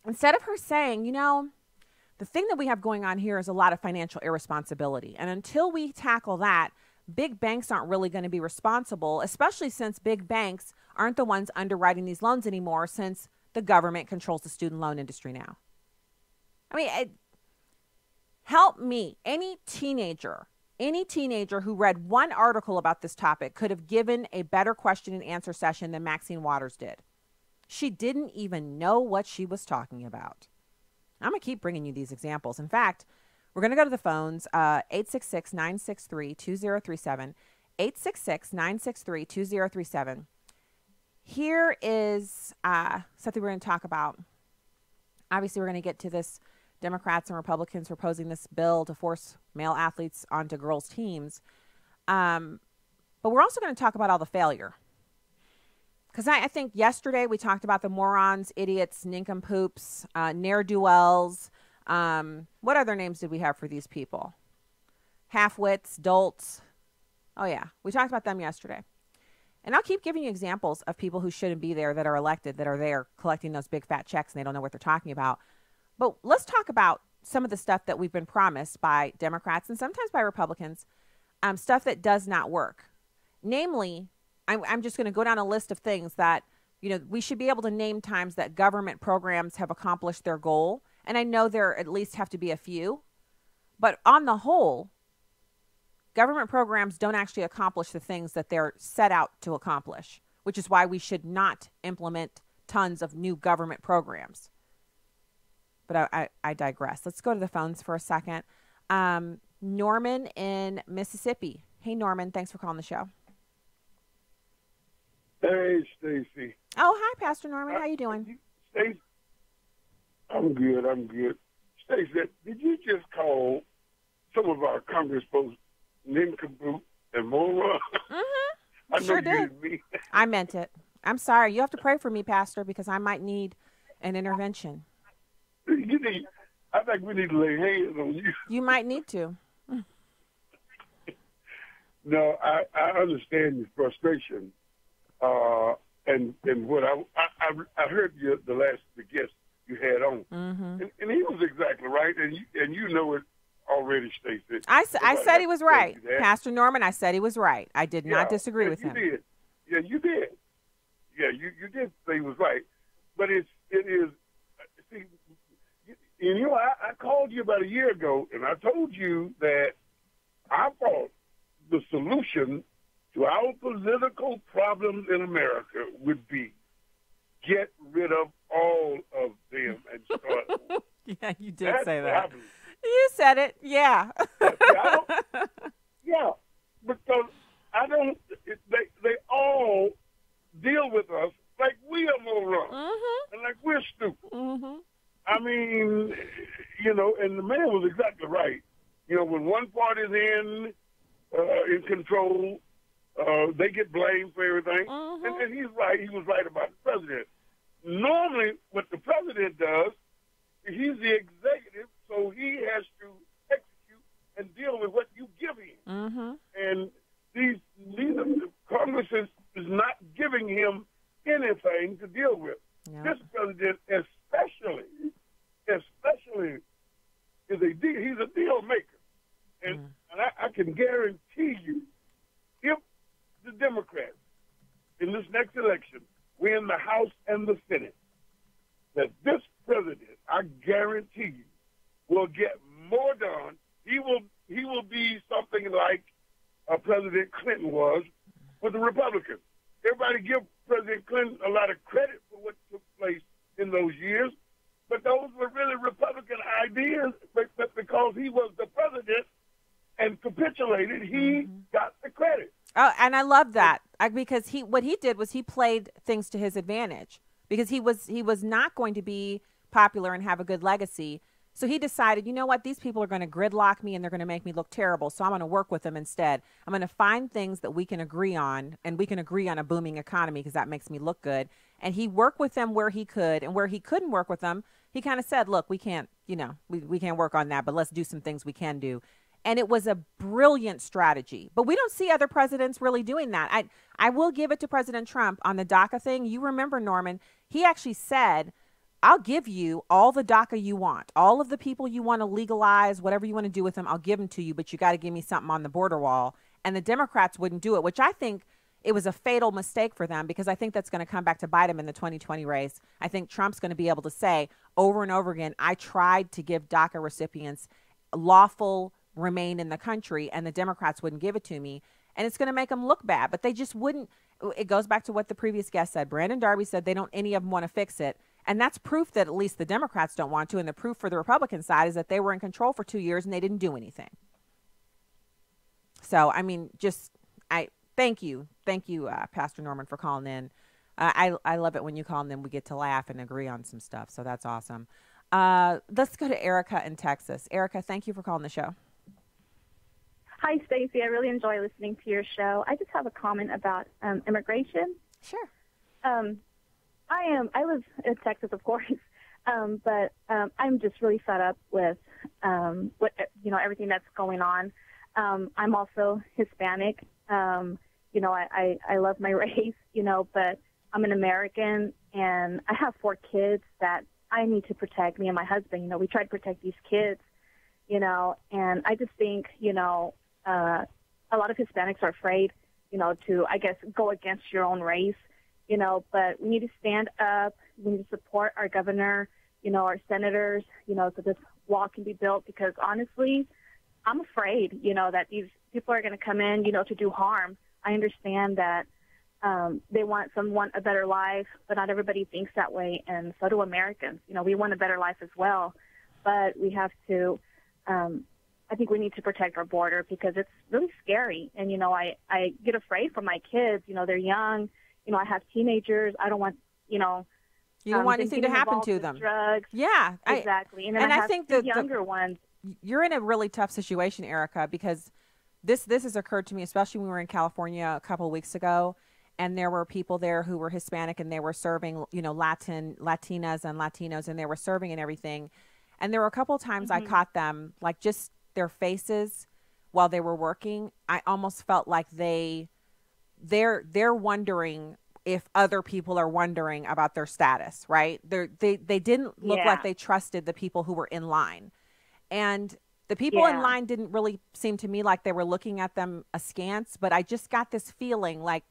instead of her saying, the thing that we have going on here is a lot of financial irresponsibility. And until we tackle that, big banks aren't really going to be responsible, especially since big banks aren't the ones underwriting these loans anymore, since the government controls the student loan industry now. I mean, help me. Any teenager who read one article about this topic could have given a better question and answer session than Maxine Waters did. She didn't even know what she was talking about. I'm going to keep bringing you these examples. In fact, we're going to go to the phones, 866-963-2037, 866-963-2037. Here is something we're going to talk about. Obviously, we're going to get to this. Democrats and Republicans proposing this bill to force male athletes onto girls' teams. But we're also going to talk about all the failure. Because I think yesterday we talked about the morons, idiots, nincompoops, ne'er-do-wells. What other names did we have for these people? Half-wits, dolts. Oh, yeah. We talked about them yesterday. And I'll keep giving you examples of people who shouldn't be there that are elected, that are there collecting those big fat checks and they don't know what they're talking about. But let's talk about some of the stuff that we've been promised by Democrats and sometimes by Republicans, stuff that does not work. Namely, I'm just going to go down a list of things that, we should be able to name times that government programs have accomplished their goal. And I know there at least have to be a few. But on the whole, government programs don't actually accomplish the things that they're set out to accomplish, which is why we should not implement tons of new government programs. But I digress. Let's go to the phones for a second. Norman in Mississippi. Hey, Norman. Thanks for calling the show. Hey, Stacy. Oh, hi, Pastor Norman. How you doing? Stacy, I'm good. Stacy, did you just call some of our Congress folks nincompoop and moron? Mm-hmm. I know Sure you did. didn't mean that. I meant it. I'm sorry. You have to pray for me, Pastor, because I might need an intervention. I think we need to lay hands on you. You might need to. No, I understand your frustration, and what I heard the guest you had on, and he was exactly right, and you know it already, Stacy. I said he was right, Pastor Norman. I said he was right. I did not disagree with him. You did. Yeah, you did. Yeah, you did say he was right, but it is. See, I called you about a year ago, and I told you that I thought the solution to our political problems in America would be get rid of all of them and start. Yeah, you did say that. You said it. Yeah. Yeah, because I don't. They all deal with us like we are morons and like we're stupid. I mean, and the man was exactly right. When one party's in control, they get blamed for everything. And he's right. He was right about the president. Normally, what the president does, he's the executive, so he has to execute and deal with what you give him. And Congress is not giving him anything to deal with. Yeah. This president especially he's a deal maker. And I can guarantee you, if the Democrats in this next election win the House and the Senate, that this president, I guarantee you, will get more done. He will be something like President Clinton was with the Republicans. Everybody give President Clinton a lot of credit for what took place in those years, but those were really Republican ideas. But because he was the president and capitulated, he got the credit. Oh, and I love that because what he did was he played things to his advantage because he was not going to be popular and have a good legacy. So he decided, you know what, these people are going to gridlock me and they're going to make me look terrible. So I'm going to work with them instead. I'm going to find things that we can agree on, and we can agree on a booming economy because that makes me look good. And he worked with them where he could, and where he couldn't work with them, he kind of said, look, we can't, we can't work on that, but let's do some things we can do. And it was a brilliant strategy. But we don't see other presidents really doing that. I will give it to President Trump on the DACA thing. You remember, Norman, he actually said, I'll give you all the DACA you want. All of the people you want to legalize, whatever you want to do with them, I'll give them to you, but you got to give me something on the border wall. And the Democrats wouldn't do it, which I think it was a fatal mistake for them because I think that's going to come back to bite him in the 2020 race. I think Trump's going to be able to say over and over again, I tried to give DACA recipients lawful remain in the country, and the Democrats wouldn't give it to me. And it's going to make them look bad, but they just wouldn't. It goes back to what the previous guest said. Brandon Darby said any of them want to fix it. And that's proof that at least the Democrats don't want to. And the proof for the Republican side is that they were in control for 2 years and they didn't do anything. So, I mean, thank you, Pastor Norman, for calling in. I love it when you call and then we get to laugh and agree on some stuff. So that's awesome. Let's go to Erica in Texas. Erica, thank you for calling the show. Hi, Stacy. I really enjoy listening to your show. I just have a comment about immigration. Sure. I live in Texas, of course, but I'm just really fed up with what everything that's going on. I'm also Hispanic. I love my race, but I'm an American, and I have 4 kids that I need to protect. Me and my husband, we try to protect these kids, and I just think, a lot of Hispanics are afraid, to, I guess, go against your own race, but we need to stand up. We need to support our governor, our senators, so this wall can be built, because honestly, I'm afraid, that these people are going to come in, to do harm. I understand that they want a better life, but not everybody thinks that way, and so do Americans. We want a better life as well, but we have to, I think we need to protect our border, because it's really scary. And, I get afraid for my kids. They're young. I have teenagers. I don't want, you don't want anything to happen to them. Drugs. Yeah. Exactly. And I think the younger ones. You're in a really tough situation, Erica, because this has occurred to me, especially when we were in California a couple of weeks ago, and there were people there who were Hispanic, and they were serving, Latinas and Latinos, and they were serving and everything. And there were a couple of times I caught them, like, just their faces while they were working. I almost felt like they're wondering if other people are wondering about their status, right? They didn't look like they trusted the people who were in line. And the people in line didn't really seem to me like they were looking at them askance, but I just got this feeling like,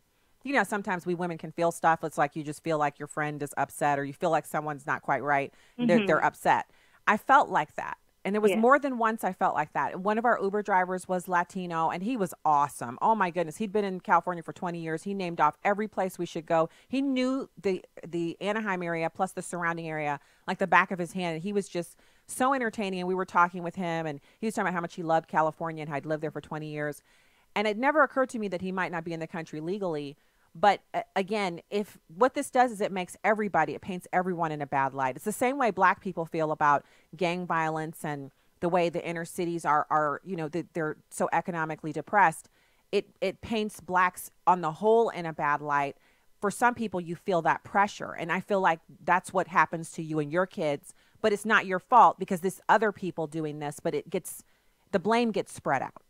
sometimes we women can feel stuff. It's like you just feel like your friend is upset, or you feel like someone's not quite right. They're upset. I felt like that. And it was more than once I felt like that. And one of our Uber drivers was Latino, and he was awesome. Oh, my goodness. He'd been in California for 20 years. He named off every place we should go. He knew the Anaheim area plus the surrounding area like the back of his hand. And he was just so entertaining. And we were talking with him, and he was talking about how much he loved California and had lived there for 20 years. And it never occurred to me that he might not be in the country legally. But again, if what this does is it makes it paints everyone in a bad light. It's the same way Black people feel about gang violence and the way the inner cities are they're so economically depressed. It paints Blacks on the whole in a bad light. For some people, you feel that pressure. And I feel like that's what happens to you and your kids, but it's not your fault because there's other people doing this, but the blame gets spread out.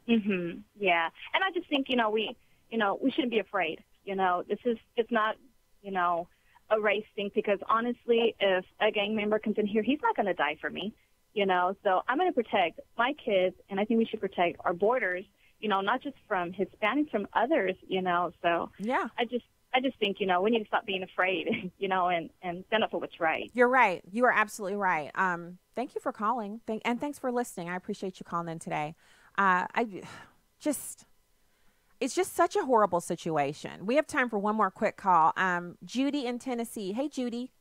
Yeah. And I just think, we shouldn't be afraid. It's not, a race thing, because honestly, if a gang member comes in here, he's not going to die for me, so I'm going to protect my kids, and I think we should protect our borders, not just from Hispanics, from others, so yeah, I just think, we need to stop being afraid, and stand up for what's right. You're right. You are absolutely right. Thank you for calling. And thanks for listening. I appreciate you calling in today. It's just such a horrible situation. We have time for one more quick call. Judy in Tennessee. Hey, Judy.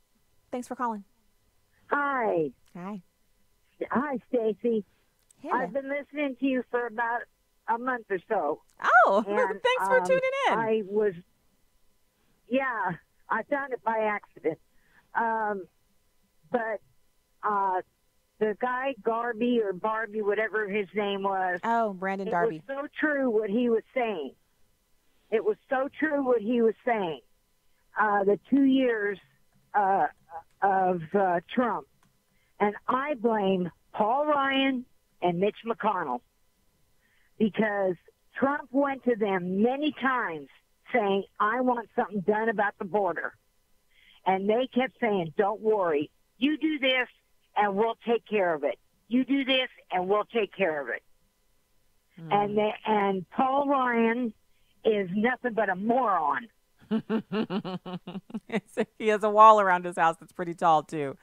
Thanks for calling. Hi. Hi. Hi, Stacy. Hey. I've been listening to you for about a month or so. Oh, and, thanks for tuning in. I found it by accident. But the guy, Darby or Barbie, whatever his name was. Oh, Brandon Darby. It was so true what he was saying. It was so true what he was saying. The 2 years of Trump. And I blame Paul Ryan and Mitch McConnell, because Trump went to them many times saying, I want something done about the border. And they kept saying, don't worry, you do this and we'll take care of it. You do this and we'll take care of it. And Paul Ryan is nothing but a moron. He has a wall around his house that's pretty tall, too.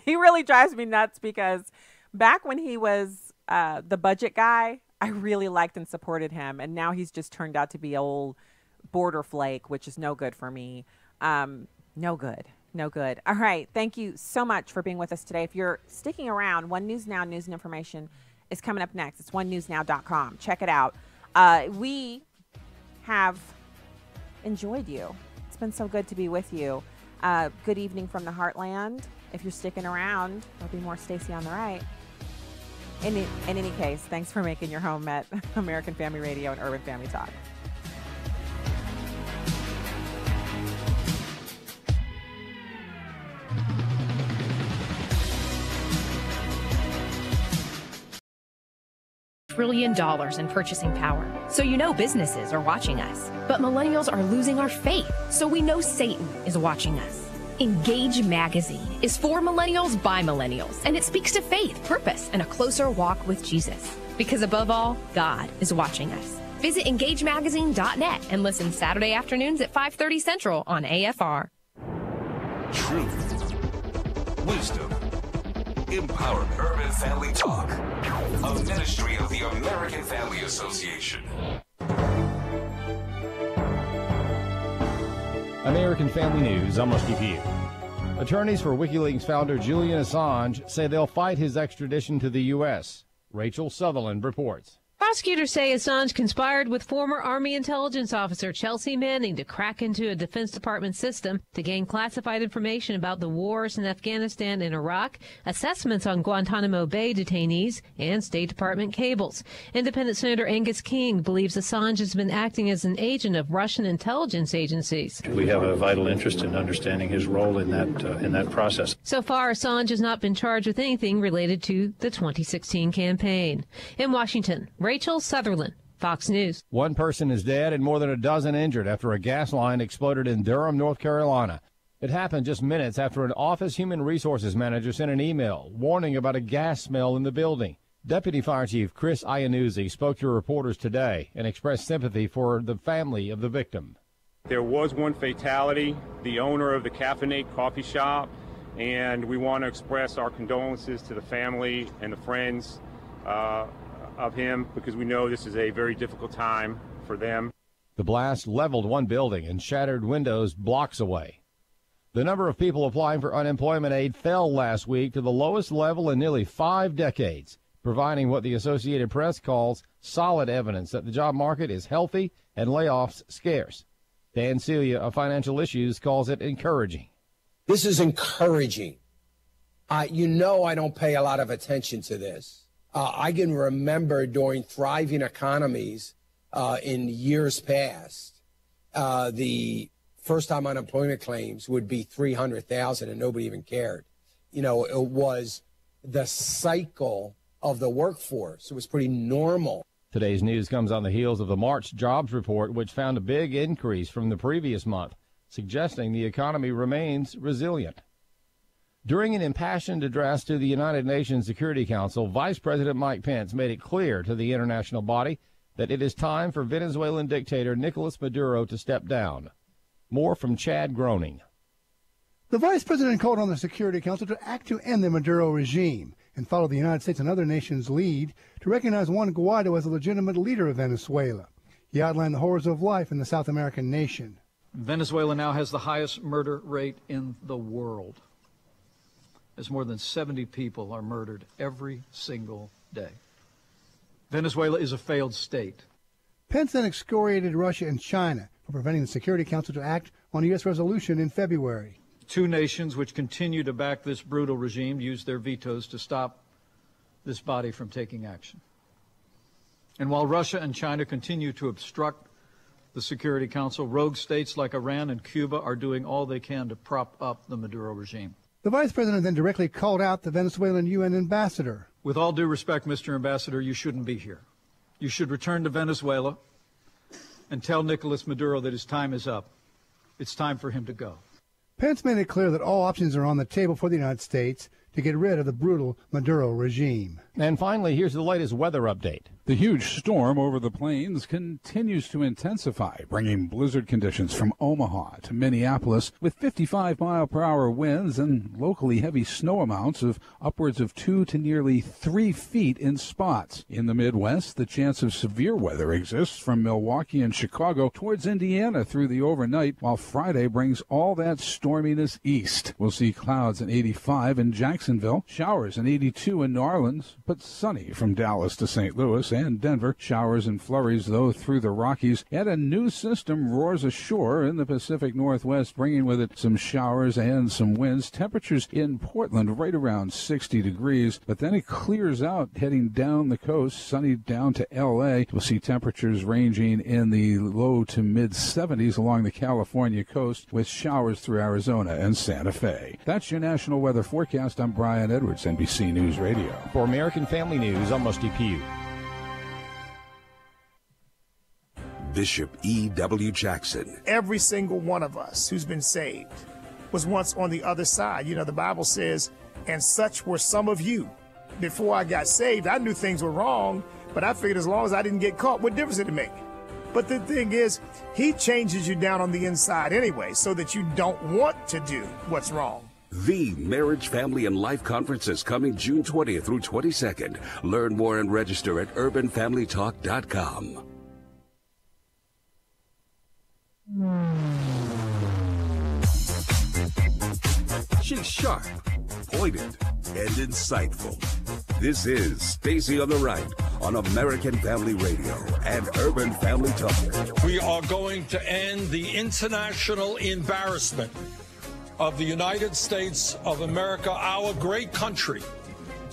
He really drives me nuts, because back when he was the budget guy, I really liked and supported him. And now he's just turned out to be old border flake, which is no good for me. No good. No good. All right. Thank you so much for being with us today. If you're sticking around, One News Now news and information is coming up next. It's onenewsnow.com. Check it out. We have enjoyed you. It's been so good to be with you. Good evening from the Heartland. If you're sticking around, there'll be more Stacy on the right. In any case, thanks for making your home at American Family Radio and Urban Family Talk. trillion in purchasing power. So you know businesses are watching us. But millennials are losing our faith, so we know Satan is watching us. Engage Magazine is for millennials by millennials, and it speaks to faith, purpose, and a closer walk with Jesus. Because above all, God is watching us. Visit EngageMagazine.net and listen Saturday afternoons at 5:30 Central on AFR. Truth, wisdom, empowerment. Urban Family Talk, a ministry of the American Family Association. American Family News, I'm Rusty Pugh. Attorneys for WikiLeaks founder Julian Assange say they'll fight his extradition to the U.S. Rachel Sutherland reports. Prosecutors say Assange conspired with former Army intelligence officer Chelsea Manning to crack into a Defense Department system to gain classified information about the wars in Afghanistan and Iraq, assessments on Guantanamo Bay detainees, and State Department cables. Independent Senator Angus King believes Assange has been acting as an agent of Russian intelligence agencies. We have a vital interest in understanding his role in that process. So far, Assange has not been charged with anything related to the 2016 campaign. In Washington, Rachel Sutherland, Fox News. One person is dead and more than a dozen injured after a gas line exploded in Durham, North Carolina. It happened just minutes after an office human resources manager sent an email warning about a gas smell in the building. Deputy Fire Chief Chris Iannuzzi spoke to reporters today and expressed sympathy for the family of the victim. There was one fatality, the owner of the Caffeinate coffee shop, and we want to express our condolences to the family and the friends of him, because we know this is a very difficult time for them. The blast leveled one building and shattered windows blocks away. The number of people applying for unemployment aid fell last week to the lowest level in nearly 5 decades, providing what the Associated Press calls solid evidence that the job market is healthy and layoffs scarce. Dan Celia of Financial Issues calls it encouraging. This is encouraging. I don't pay a lot of attention to this. I can remember during thriving economies in years past, the first-time unemployment claims would be 300,000 and nobody even cared. It was the cycle of the workforce. It was pretty normal. Today's news comes on the heels of the March jobs report, which found a big increase from the previous month, suggesting the economy remains resilient. During an impassioned address to the United Nations Security Council, Vice President Mike Pence made it clear to the international body that it is time for Venezuelan dictator Nicolas Maduro to step down. More from Chad Groening. The Vice President called on the Security Council to act to end the Maduro regime and follow the United States and other nations' lead to recognize Juan Guaido as a legitimate leader of Venezuela. He outlined the horrors of life in the South American nation. Venezuela now has the highest murder rate in the world, as more than 70 people are murdered every single day. Venezuela is a failed state. Pence then excoriated Russia and China for preventing the Security Council to act on a U.S. resolution in February. 2 nations which continue to back this brutal regime used their vetoes to stop this body from taking action. And while Russia and China continue to obstruct the Security Council, rogue states like Iran and Cuba are doing all they can to prop up the Maduro regime. The Vice President then directly called out the Venezuelan UN ambassador. With all due respect, Mr. Ambassador, you shouldn't be here. You should return to Venezuela and tell Nicolas Maduro that his time is up. It's time for him to go. Pence made it clear that all options are on the table for the United States to get rid of the brutal Maduro regime. And finally, here's the latest weather update. The huge storm over the plains continues to intensify, bringing blizzard conditions from Omaha to Minneapolis with 55-mile-per-hour winds and locally heavy snow amounts of upwards of 2 to nearly 3 feet in spots. In the Midwest, the chance of severe weather exists from Milwaukee and Chicago towards Indiana through the overnight, while Friday brings all that storminess east. We'll see clouds in 85 in Jacksonville, showers in 82 in New Orleans, but sunny from Dallas to St. Louis and Denver. Showers and flurries, though, through the Rockies. And a new system roars ashore in the Pacific Northwest, bringing with it some showers and some winds. Temperatures in Portland right around 60 degrees, but then it clears out heading down the coast, sunny down to L.A. We'll see temperatures ranging in the low to mid-70s along the California coast, with showers through Arizona and Santa Fe. That's your national weather forecast. I'm Brian Edwards, NBC News Radio. For American Family News, I'm Rusty Pugh. Bishop E.W. Jackson. Every single one of us who's been saved was once on the other side. You know, the Bible says, and such were some of you. Before I got saved, I knew things were wrong, but I figured as long as I didn't get caught, what difference did it make? But the thing is, he changes you down on the inside anyway, so that you don't want to do what's wrong. The Marriage, Family, and Life Conference is coming June 20th through 22nd. Learn more and register at urbanfamilytalk.com. She's sharp, pointed, and insightful. This is Stacy on the Right on American Family Radio and Urban Family Talk. We are going to end the international embarrassment of the United States of America, our great country,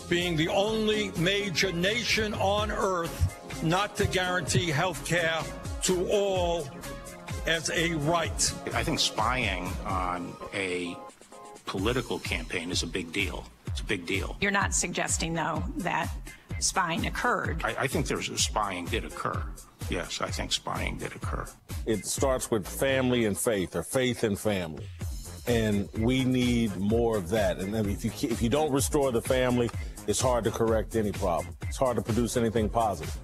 being the only major nation on earth not to guarantee health care to all as a right. I think spying on a political campaign is a big deal. It's a big deal. You're not suggesting, though, that spying occurred. I think spying did occur. Yes, I think spying did occur. It starts with family and faith, or faith and family. And we need more of that. And if you don't restore the family, it's hard to correct any problem. It's hard to produce anything positive.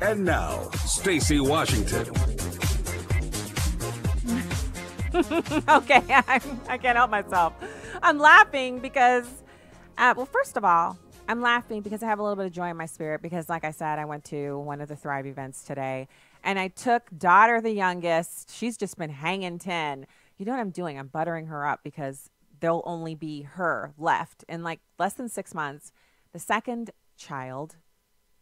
And now, Stacey Washington. Okay, I can't help myself. I'm laughing because, well, first of all, I'm laughing because I have a little bit of joy in my spirit because, like I said, I went to one of the Thrive events today, and I took daughter, the youngest. She's just been hanging 10. You know what I'm doing? I'm buttering her up because there'll only be her left in like less than 6 months. The second child,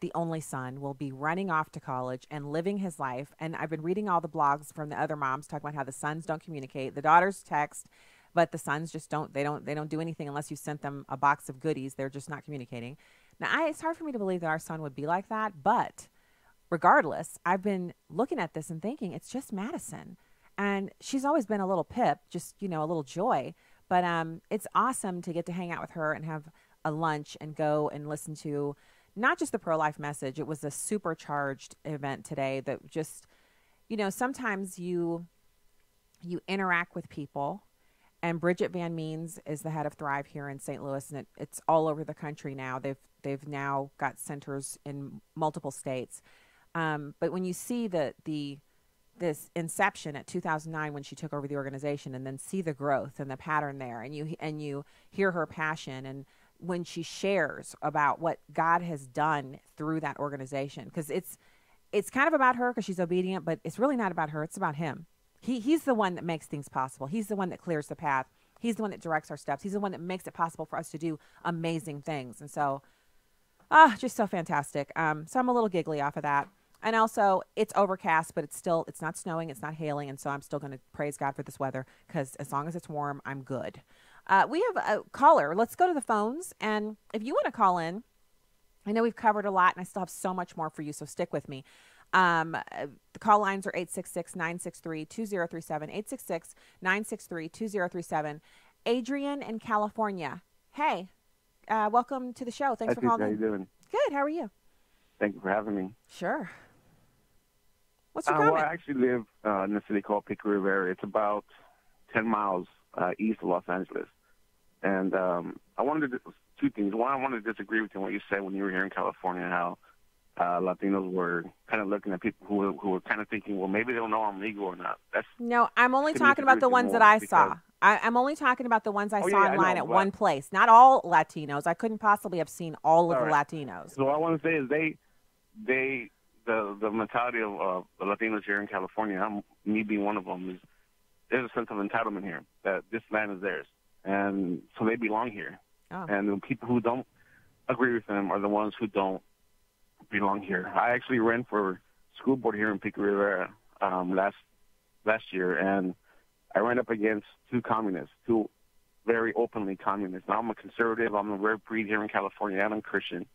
the only son, will be running off to college and living his life. And I've been reading all the blogs from the other moms talking about how the sons don't communicate. The daughters text, but the sons just don't. They don't do anything unless you sent them a box of goodies. They're just not communicating. Now, it's hard for me to believe that our son would be like that. But regardless, I've been looking at this and thinking it's just Madison. And she's always been a little pip, just, a little joy. But it's awesome to get to hang out with her and have a lunch and go and listen to not just the pro-life message. It was a supercharged event today that just, sometimes you interact with people. And Bridget Van Means is the head of Thrive here in St. Louis, and it's all over the country now. They've now got centers in multiple states. But when you see this inception at 2009 when she took over the organization, and then see the growth and the pattern there, and you hear her passion, and when she shares about what God has done through that organization, because it's kind of about her because she's obedient, but it's really not about her. It's about him. He's the one that makes things possible. He's the one that clears the path. He's the one that directs our steps. He's the one that makes it possible for us to do amazing things. And so, just so fantastic. So I'm a little giggly off of that. And also, it's overcast, but it's not snowing, it's not hailing, and so I'm still going to praise God for this weather, because as long as it's warm, I'm good. We have a caller. Let's go to the phones, and if you want to call in, I know we've covered a lot, and I still have so much more for you, so stick with me. The call lines are 866-963-2037, 866-963-2037. Adrian in California. Hey, welcome to the show. Thanks for calling. How you doing? Good. How are you? Thank you for having me. Sure. What's your comment? Well, I actually live in a city called Pico Rivera. It's about 10 miles east of Los Angeles. And I wanted to do two things. One, I wanted to disagree with you on what you said when you were here in California, how Latinos were kind of looking at people who were kind of thinking, well, maybe they don't know I'm legal or not. No, I'm only talking about the ones that I saw. I'm only talking about the ones I saw online at one place. Not all Latinos. I couldn't possibly have seen all of the Latinos. So what I want to say is the mentality of the Latinos here in California, me being one of them, is there's a sense of entitlement here, that this land is theirs. And so they belong here. Oh. And the people who don't agree with them are the ones who don't belong here. I actually ran for school board here in Pico Rivera last year, and I ran up against two very openly communists. Now I'm a conservative. I'm a rare breed here in California, and I'm Christian.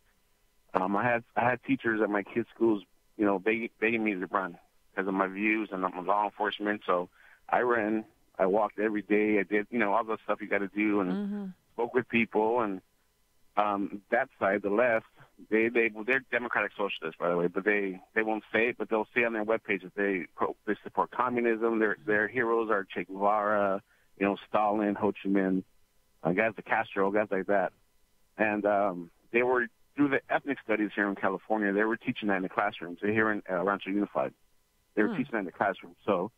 I had teachers at my kids' schools, begging me to run because of my views, and I'm law enforcement. So I ran. I walked every day. I did, all the stuff you got to do, and spoke with people. And that side, the left, they're democratic socialists, by the way, but they won't say it, but they'll say on their webpage that they support communism. Their heroes are Che Guevara, Stalin, Ho Chi Minh, guys like Castro, guys like that. And they were, through the ethnic studies here in California, they were teaching that in the classrooms. So here in Rancho Unified, they were teaching that in the classroom. So,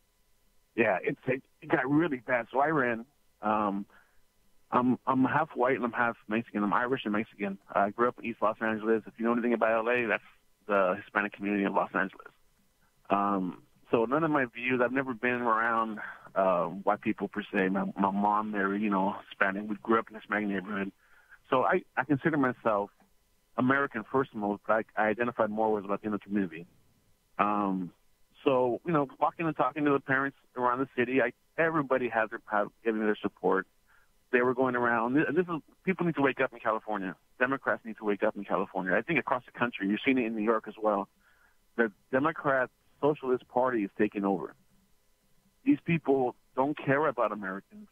yeah, it got really bad. So I ran. I'm half white and I'm half Mexican. I'm Irish and Mexican. I grew up in East Los Angeles. If you know anything about LA, that's the Hispanic community of Los Angeles. So none of my views, I've never been around white people per se. My mom, they're, Hispanic. We grew up in a Hispanic neighborhood. So I consider myself American first and most, but I identified more with the Latino community. So, walking and talking to the parents around the city, everybody has giving their support. They were going around. People need to wake up in California. Democrats need to wake up in California. I think across the country, you're seeing it in New York as well. The Democrat Socialist Party is taking over. These people don't care about Americans.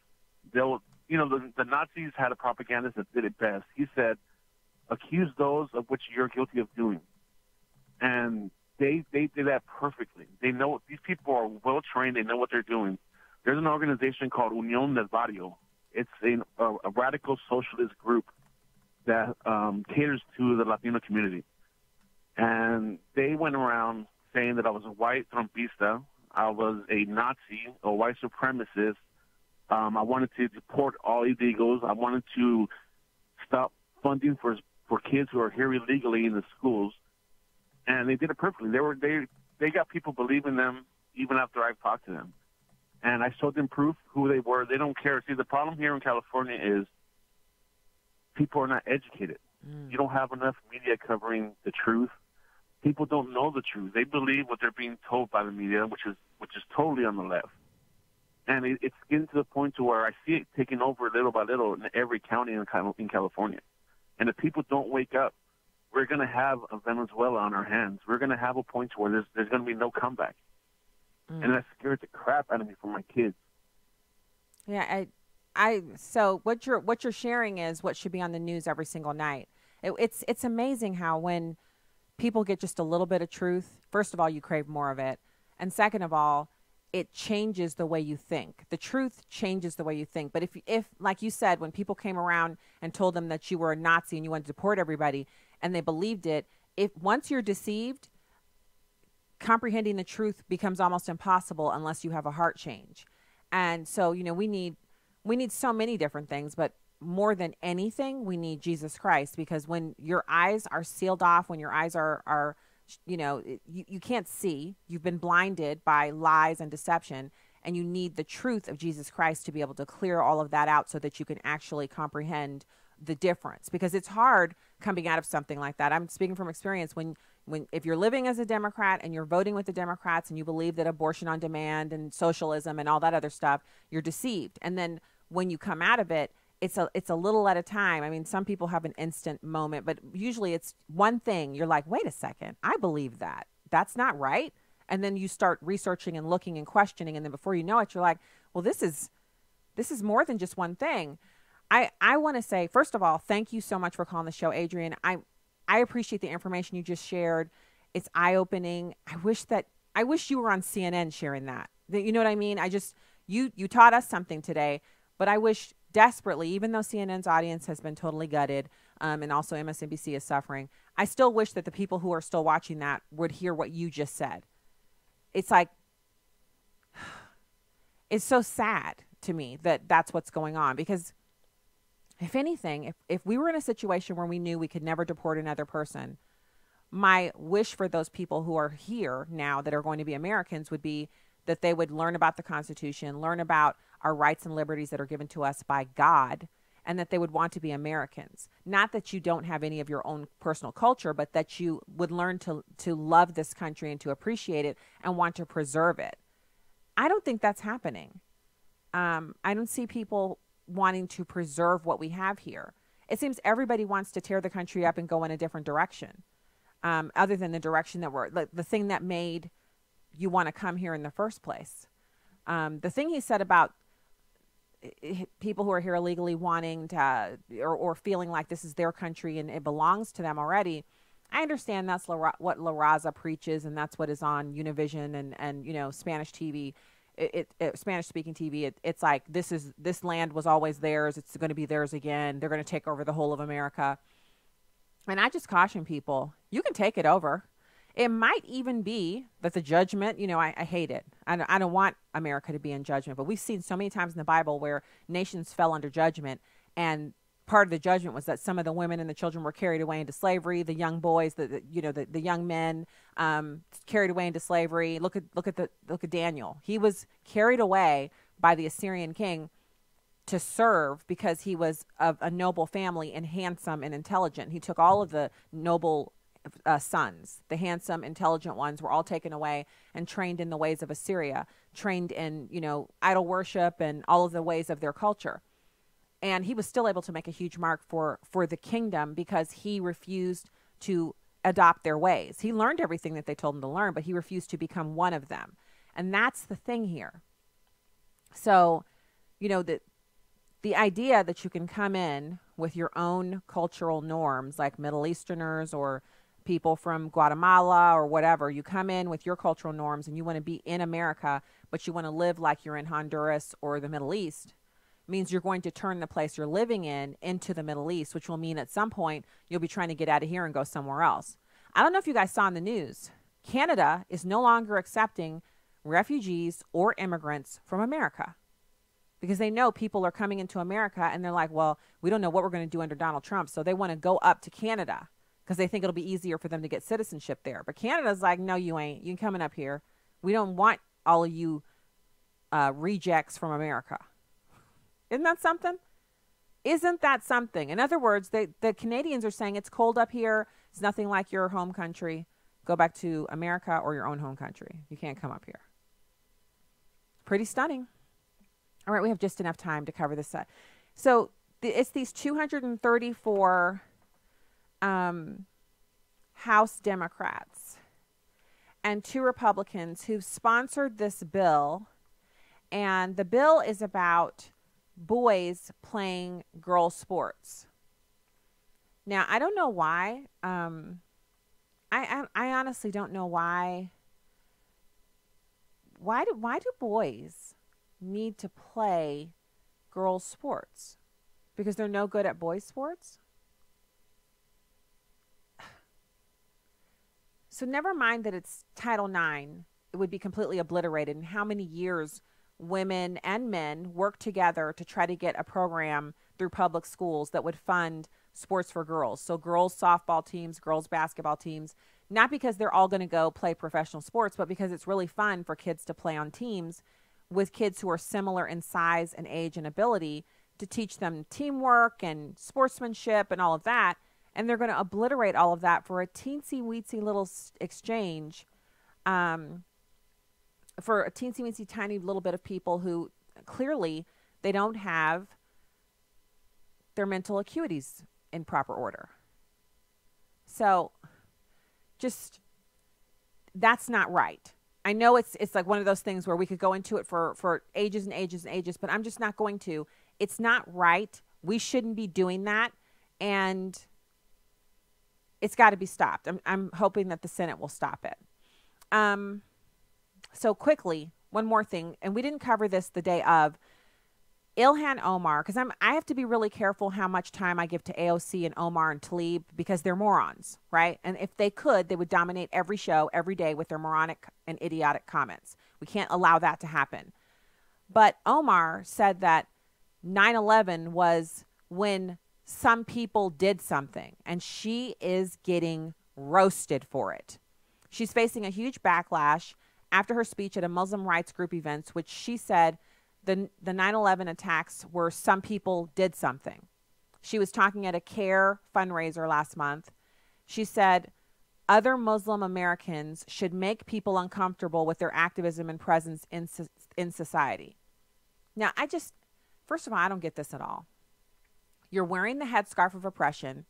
The Nazis had a propagandist that did it best. He said, accuse those of which you're guilty of doing. And they did that perfectly. They know, these people are well trained. They know what they're doing. There's an organization called Unión del Barrio. It's a radical socialist group that caters to the Latino community. And they went around saying that I was a white Trumpista, I was a Nazi, a white supremacist. I wanted to deport all illegals. I wanted to stop funding for kids who are here illegally in the schools. And they did it perfectly. They got people believing them even after I've talked to them. And I showed them proof who they were. They don't care. See, the problem here in California is people are not educated. You don't have enough media covering the truth. People don't know the truth. They believe what they're being told by the media, which is totally on the left. And it's getting to the point to where I see it taking over little by little in every county in California. And if people don't wake up, we're going to have a Venezuela on our hands. We're going to have a point to where there's going to be no comeback. And that scared the crap out of me for my kids. Yeah, so what you're sharing is what should be on the news every single night. It's amazing how when people get just a little bit of truth, first of all, you crave more of it. And second of all, it changes the way you think. The truth changes the way you think. But if like you said, when people came around and told them that you were a Nazi and you wanted to deport everybody and they believed it, once you're deceived, comprehending the truth becomes almost impossible unless you have a heart change. And so, we need so many different things, but more than anything, we need Jesus Christ, because when your eyes are sealed off, when your eyes are you can't see, you've been blinded by lies and deception, and you need the truth of Jesus Christ to be able to clear all of that out so that you can actually comprehend the difference, because it's hard coming out of something like that. I'm speaking from experience. If you're living as a Democrat and you're voting with the Democrats and you believe that abortion on demand and socialism and all that other stuff, you're deceived. And then when you come out of it, it's a little at a time. I mean, some people have an instant moment, but usually it's one thing. You're like, wait a second, I believe that. That's not right. And then you start researching and looking and questioning. And then before you know it, you're like, well, this is more than just one thing. I want to say, first of all, thank you so much for calling the show, Adrian. I appreciate the information you just shared. It's eye-opening. I wish you were on CNN sharing that. You know what I mean? You taught us something today, but I wish desperately, even though CNN's audience has been totally gutted, and also MSNBC is suffering, I still wish that the people who are still watching that would hear what you just said. It's like, it's so sad to me that that's what's going on, because if anything, if we were in a situation where we knew we could never deport another person, my wish for those people who are here now that are going to be Americans would be that they would learn about the Constitution, learn about our rights and liberties that are given to us by God, and that they would want to be Americans. Not that you don't have any of your own personal culture, but that you would learn to love this country and to appreciate it and want to preserve it. I don't think that's happening. I don't see people wanting to preserve what we have here. It seems everybody wants to tear the country up and go in a different direction, other than the direction that the thing that made you want to come here in the first place. The thing he said about people who are here illegally wanting to, or feeling like this is their country and it belongs to them already. I understand that's what La Raza preaches, and that's what is on Univision and you know, Spanish TV, Spanish-speaking TV. It's like this land was always theirs. It's going to be theirs again. They're going to take over the whole of America. And I just caution people, you can take it over. It might even be that the judgment, you know, I hate it. I don't want America to be in judgment, but we've seen so many times in the Bible where nations fell under judgment, and part of the judgment was that some of the women and the children were carried away into slavery. The young boys, the young men, carried away into slavery. Look at Daniel. He was carried away by the Assyrian king to serve because he was of a noble family and handsome and intelligent. He took all of the noble sons, the handsome, intelligent ones, were all taken away and trained in the ways of Assyria, trained in, you know, idol worship and all of the ways of their culture. And he was still able to make a huge mark for the kingdom because he refused to adopt their ways. He learned everything that they told him to learn, but he refused to become one of them. And that's the thing here. So, you know, the idea that you can come in with your own cultural norms, like Middle Easterners or people from Guatemala or whatever, you come in with your cultural norms and you want to be in America, but you want to live like you're in Honduras or the Middle East, means you're going to turn the place you're living in into the Middle East, which will mean at some point you'll be trying to get out of here and go somewhere else. I don't know if you guys saw in the news, Canada is no longer accepting refugees or immigrants from America because they know people are coming into America and they're like, well, we don't know what we're going to do under Donald Trump. So they want to go up to Canada because they think it'll be easier for them to get citizenship there. But Canada's like, no, you ain't. You coming up here. We don't want all of you rejects from America. Isn't that something? Isn't that something? In other words, the Canadians are saying it's cold up here. It's nothing like your home country. Go back to America or your own home country. You can't come up here. Pretty stunning. All right, we have just enough time to cover this. So it's these 234 House Democrats and 2 Republicans who've sponsored this bill. And the bill is about boys playing girl sports. Now, I don't know why. I honestly don't know why. Why do boys need to play girls' sports? Because they're no good at boys' sports? So never mind that it's Title IX. It would be completely obliterated. And how many years women and men work together to try to get a program through public schools that would fund sports for girls. So girls softball teams, girls basketball teams, not because they're all going to go play professional sports, but because it's really fun for kids to play on teams with kids who are similar in size and age and ability to teach them teamwork and sportsmanship and all of that. And they're going to obliterate all of that for a teensy-weensy little exchange, for a teensy-weensy tiny little bit of people who clearly they don't have their mental acuities in proper order. So just, that's not right. I know it's like one of those things where we could go into it for ages and ages and ages, but I'm just not going to. It's not right. We shouldn't be doing that. And it's got to be stopped. I'm hoping that the Senate will stop it. So quickly, one more thing, and we didn't cover this the day of, Ilhan Omar, because I have to be really careful how much time I give to AOC and Omar and Tlaib because they're morons, right? And if they could, they would dominate every show every day with their moronic and idiotic comments. We can't allow that to happen. But Omar said that 9/11 was when some people did something, and she is getting roasted for it. She's facing a huge backlash after her speech at a Muslim rights group event, which she said the 9/11 attacks were some people did something. She was talking at a CARE fundraiser last month. She said other Muslim Americans should make people uncomfortable with their activism and presence in society. Now, first of all, I don't get this at all. You're wearing the headscarf of oppression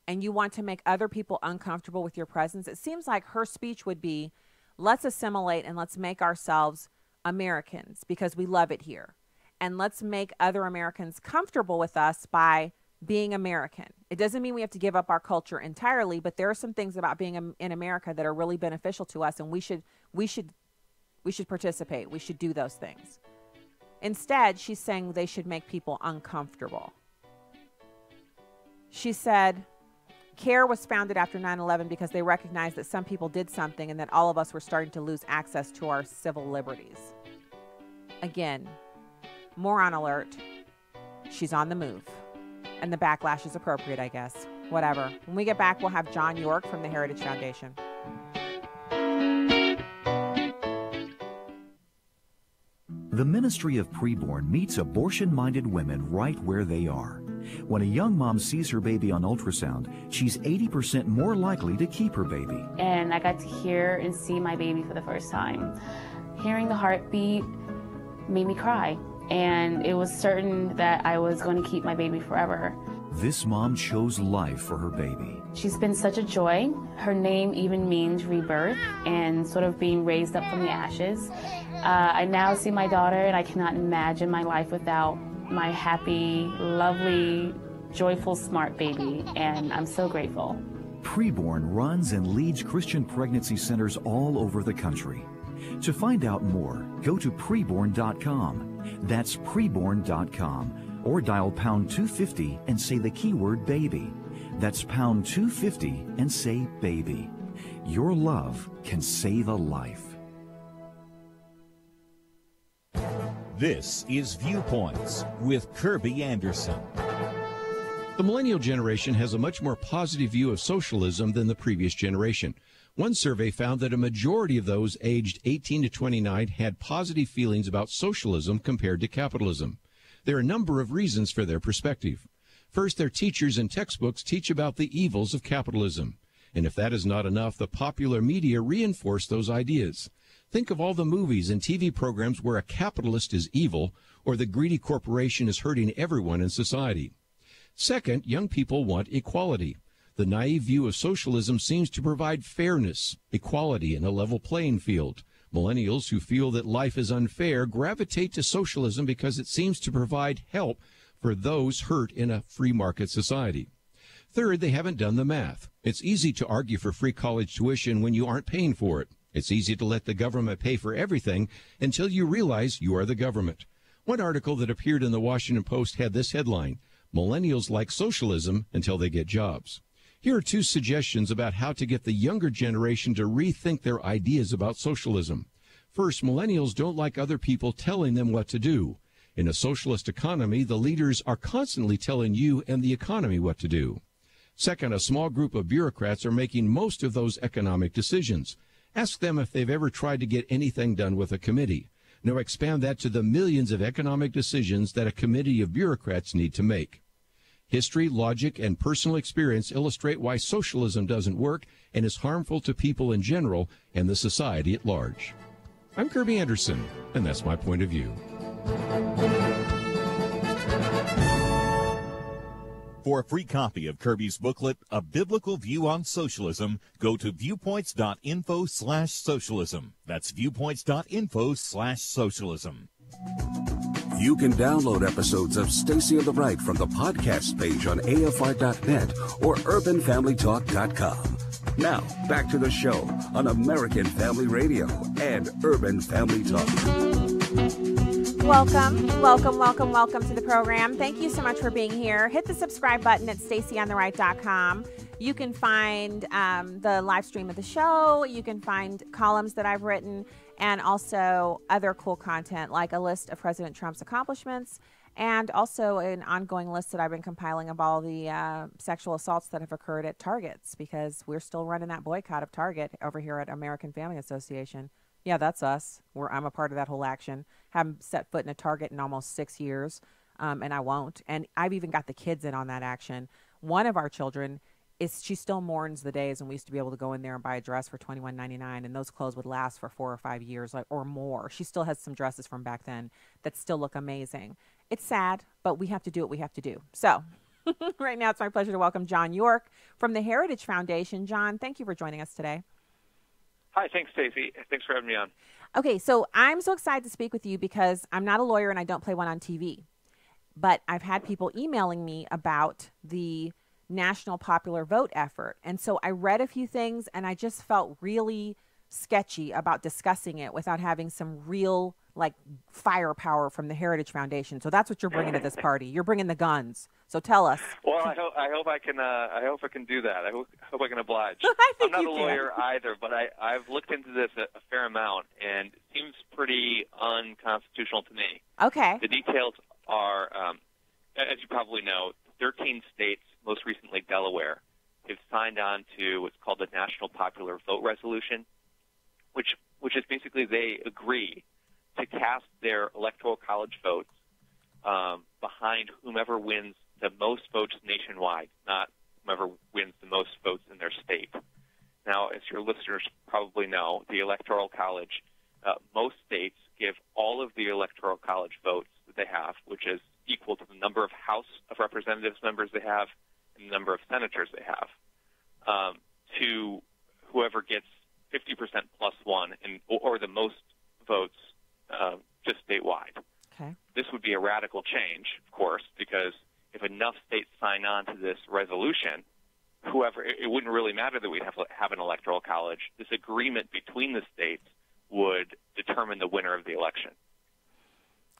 and you want to make other people uncomfortable with your presence. It seems like her speech would be, let's assimilate and let's make ourselves Americans because we love it here. and let's make other Americans comfortable with us by being American. It doesn't mean we have to give up our culture entirely, but there are some things about being in America that are really beneficial to us, and we should participate. We should do those things. Instead, she's saying they should make people uncomfortable. She said, CARE was founded after 9/11 because they recognized that some people did something and that all of us were starting to lose access to our civil liberties. Again, moron alert. She's on the move. And the backlash is appropriate, I guess. Whatever. When we get back, we'll have John York from the Heritage Foundation. The Ministry of Preborn meets abortion-minded women right where they are. When a young mom sees her baby on ultrasound, she's 80% more likely to keep her baby. And I got to hear and see my baby for the first time. Hearing the heartbeat made me cry, and it was certain that I was going to keep my baby forever. This mom chose life for her baby. She's been such a joy. Her name even means rebirth and sort of being raised up from the ashes. I now see my daughter, and I cannot imagine my life without my happy, lovely, joyful, smart baby, and I'm so grateful. Preborn runs and leads Christian pregnancy centers all over the country. To find out more, go to preborn.com. That's preborn.com, or dial pound 250 and say the keyword baby. That's pound 250 and say baby. Your love can save a life. This is Viewpoints with Kirby Anderson. The millennial generation has a much more positive view of socialism than the previous generation. One survey found that a majority of those aged 18 to 29 had positive feelings about socialism compared to capitalism. There are a number of reasons for their perspective. First, their teachers and textbooks teach about the evils of capitalism. And if that is not enough, the popular media reinforce those ideas. Think of all the movies and TV programs where a capitalist is evil or the greedy corporation is hurting everyone in society. Second, young people want equality. The naive view of socialism seems to provide fairness, equality, and a level playing field. Millennials who feel that life is unfair gravitate to socialism because it seems to provide help for those hurt in a free market society. Third, they haven't done the math. It's easy to argue for free college tuition when you aren't paying for it. It's easy to let the government pay for everything until you realize you are the government. One article that appeared in the Washington Post had this headline: Millennials like socialism until they get jobs. Here are two suggestions about how to get the younger generation to rethink their ideas about socialism. First, millennials don't like other people telling them what to do. In a socialist economy, the leaders are constantly telling you and the economy what to do. Second, a small group of bureaucrats are making most of those economic decisions. Ask them if they've ever tried to get anything done with a committee. Now expand that to the millions of economic decisions that a committee of bureaucrats need to make. History, logic, and personal experience illustrate why socialism doesn't work and is harmful to people in general and the society at large. I'm Kirby Anderson, and that's my point of view. For a free copy of Kirby's booklet, A Biblical View on Socialism, go to viewpoints.info/socialism. That's viewpoints.info/socialism. You can download episodes of Stacy on the Right from the podcast page on AFR.net or UrbanFamilyTalk.com. Now, back to the show on American Family Radio and Urban Family Talk. Welcome to the program. Thank you so much for being here. Hit the subscribe button at StacyOnTheRight.com. You can find the live stream of the show. You can find columns that I've written and also other cool content like a list of President Trump's accomplishments and also an ongoing list that I've been compiling of all the sexual assaults that have occurred at Targets, because we're still running that boycott of Target over here at American Family Association. Yeah, that's us. I'm a part of that whole action. Haven't set foot in a Target in almost 6 years, and I won't. And I've even got the kids in on that action. One of our children, she still mourns the days when we used to be able to go in there and buy a dress for $21.99, and those clothes would last for 4 or 5 years or more. She still has some dresses from back then that still look amazing. It's sad, but we have to do what we have to do. So right now it's my pleasure to welcome John York from the Heritage Foundation. John, thank you for joining us today. Hi, thanks, Stacy. Thanks for having me on. Okay, so I'm so excited to speak with you because I'm not a lawyer and I don't play one on TV. But I've had people emailing me about the national popular vote effort. And so I read a few things and I just felt really sketchy about discussing it without having some real like firepower from the Heritage Foundation. So that's what you're bringing to this party. You're bringing the guns. So tell us. Well, I hope I can do that. I hope I can oblige. I'm not a lawyer either, but I've looked into this a fair amount, and it seems pretty unconstitutional to me. Okay. The details are, as you probably know, 13 states, most recently Delaware, have signed on to what's called the National Popular Vote Resolution, which is basically they agree to cast their electoral college votes behind whomever wins the most votes nationwide, not whomever wins the most votes in their state. Now, as your listeners probably know, the Electoral College, most states give all of the Electoral College votes that they have, which is equal to the number of House of Representatives members they have and the number of senators they have, to whoever gets 50% plus one or the most votes just statewide. Okay. This would be a radical change, of course, because if enough states sign on to this resolution, it wouldn't really matter that we'd have an electoral college. This agreement between the states would determine the winner of the election.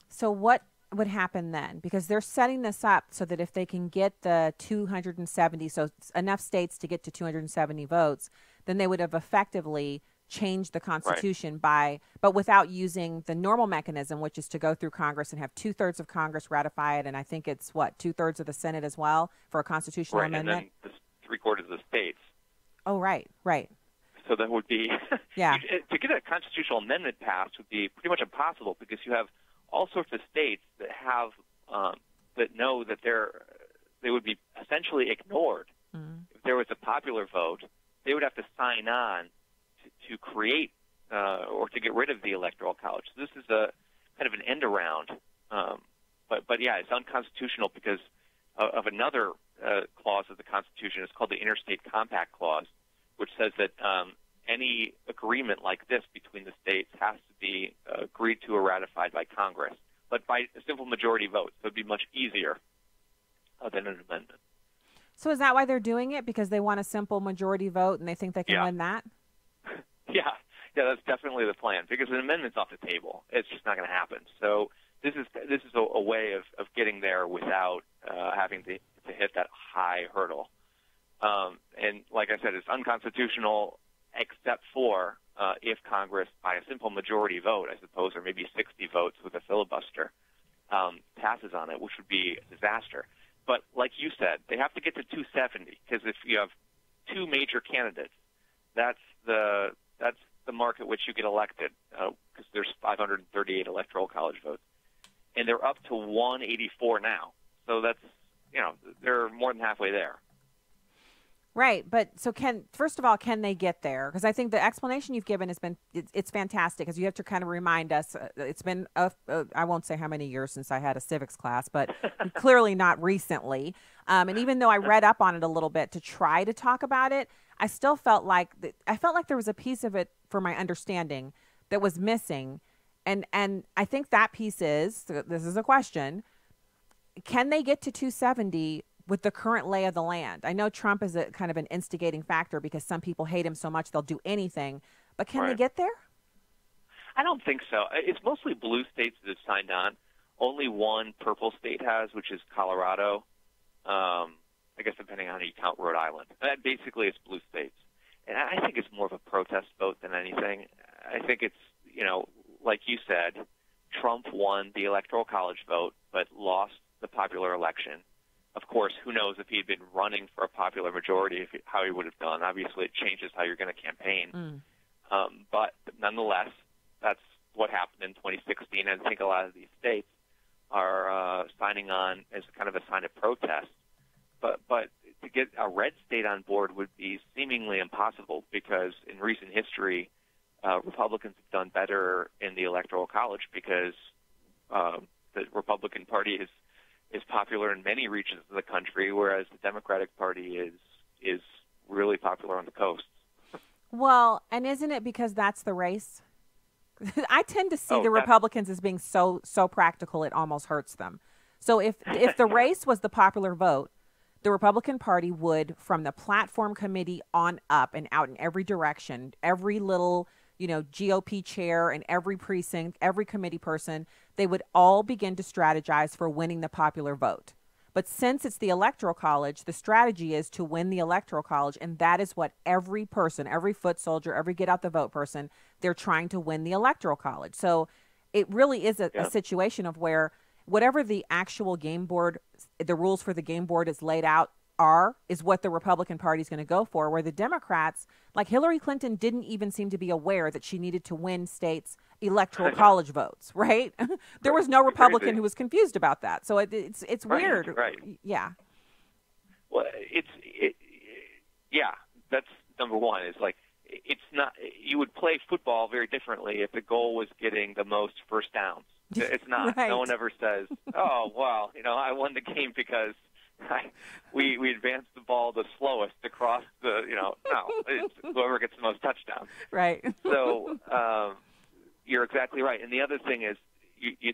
So what would happen then? Because they're setting this up so that if they can get the 270, so enough states to get to 270 votes, then they would have effectively changed the Constitution but without using the normal mechanism, which is to go through Congress and have 2/3 of Congress ratify it, and I think it's 2/3 of the Senate as well for a constitutional amendment. And then 3/4 of the states. Oh, right. So that would be yeah. To get a constitutional amendment passed would be pretty much impossible because you have all sorts of states that have that know that they would be essentially ignored if there was a popular vote. They would have to sign on to create or to get rid of the Electoral College. So this is a kind of an end around. But yeah, it's unconstitutional because of another clause of the Constitution. It's called the Interstate Compact Clause, which says that any agreement like this between the states has to be agreed to or ratified by Congress, but by a simple majority vote. So it would be much easier than an amendment. So is that why they're doing it? Because they want a simple majority vote and they think they can win that? Yeah, that's definitely the plan. Because an amendment's off the table, it's just not going to happen. So this is a way of getting there without having to hit that high hurdle. And like I said, it's unconstitutional except for if Congress, by a simple majority vote, I suppose, or maybe 60 votes with a filibuster, passes on it, which would be a disaster. But like you said, they have to get to 270 because if you have two major candidates, that's the mark at which you get elected because there's 538 electoral college votes, and they're up to 184 now. So that's they're more than halfway there. Right, but so first of all, can they get there? Because I think the explanation you've given has been it's fantastic. Because you have to kind of remind us. It's been I won't say how many years since I had a civics class, but clearly not recently. And even though I read up on it a little bit to try to talk about it, I still felt like there was a piece of it, for my understanding, that was missing. And I think that piece is, this is a question, can they get to 270 with the current lay of the land? I know Trump is a kind of an instigating factor because some people hate him so much they'll do anything, but can they get there? I don't think so. It's mostly blue states that have signed on. Only one purple state has, which is Colorado. I guess depending on how you count Rhode Island. Basically, it's blue states. And I think it's more of a protest vote than anything. I think it's, like you said, Trump won the Electoral College vote but lost the popular election. Of course, who knows if he had been running for a popular majority, how he would have done. Obviously, it changes how you're going to campaign. But nonetheless, that's what happened in 2016. And I think a lot of these states are signing on as kind of a sign of protest. But to get a red state on board would be seemingly impossible because in recent history, Republicans have done better in the Electoral College because the Republican Party is popular in many regions of the country, whereas the Democratic Party is really popular on the coast. Well, and isn't it because that's the race? I tend to see the Republicans as being so practical it almost hurts them. So if the race was the popular vote, the Republican Party would, from the platform committee on up and out in every direction, every little, GOP chair and every precinct, every committee person, they would all begin to strategize for winning the popular vote. But since it's the Electoral College, the strategy is to win the Electoral College, and that is what every person, every foot soldier, every get-out-the-vote person, they're trying to win the Electoral College. So it really is a situation of where whatever the actual game board, the rules for the game board is laid out is what the Republican Party is going to go for, where the Democrats, like Hillary Clinton, didn't even seem to be aware that she needed to win states' electoral college votes, right? There was no Republican who was confused about that. So it's weird. Right. Yeah. Well, that's number one. It's like, it's not, you would play football very differently if the goal was getting the most first downs. It's not. Right. No one ever says, oh, well, I won the game because we advanced the ball the slowest across the, no, it's whoever gets the most touchdowns. Right. So you're exactly right. And the other thing is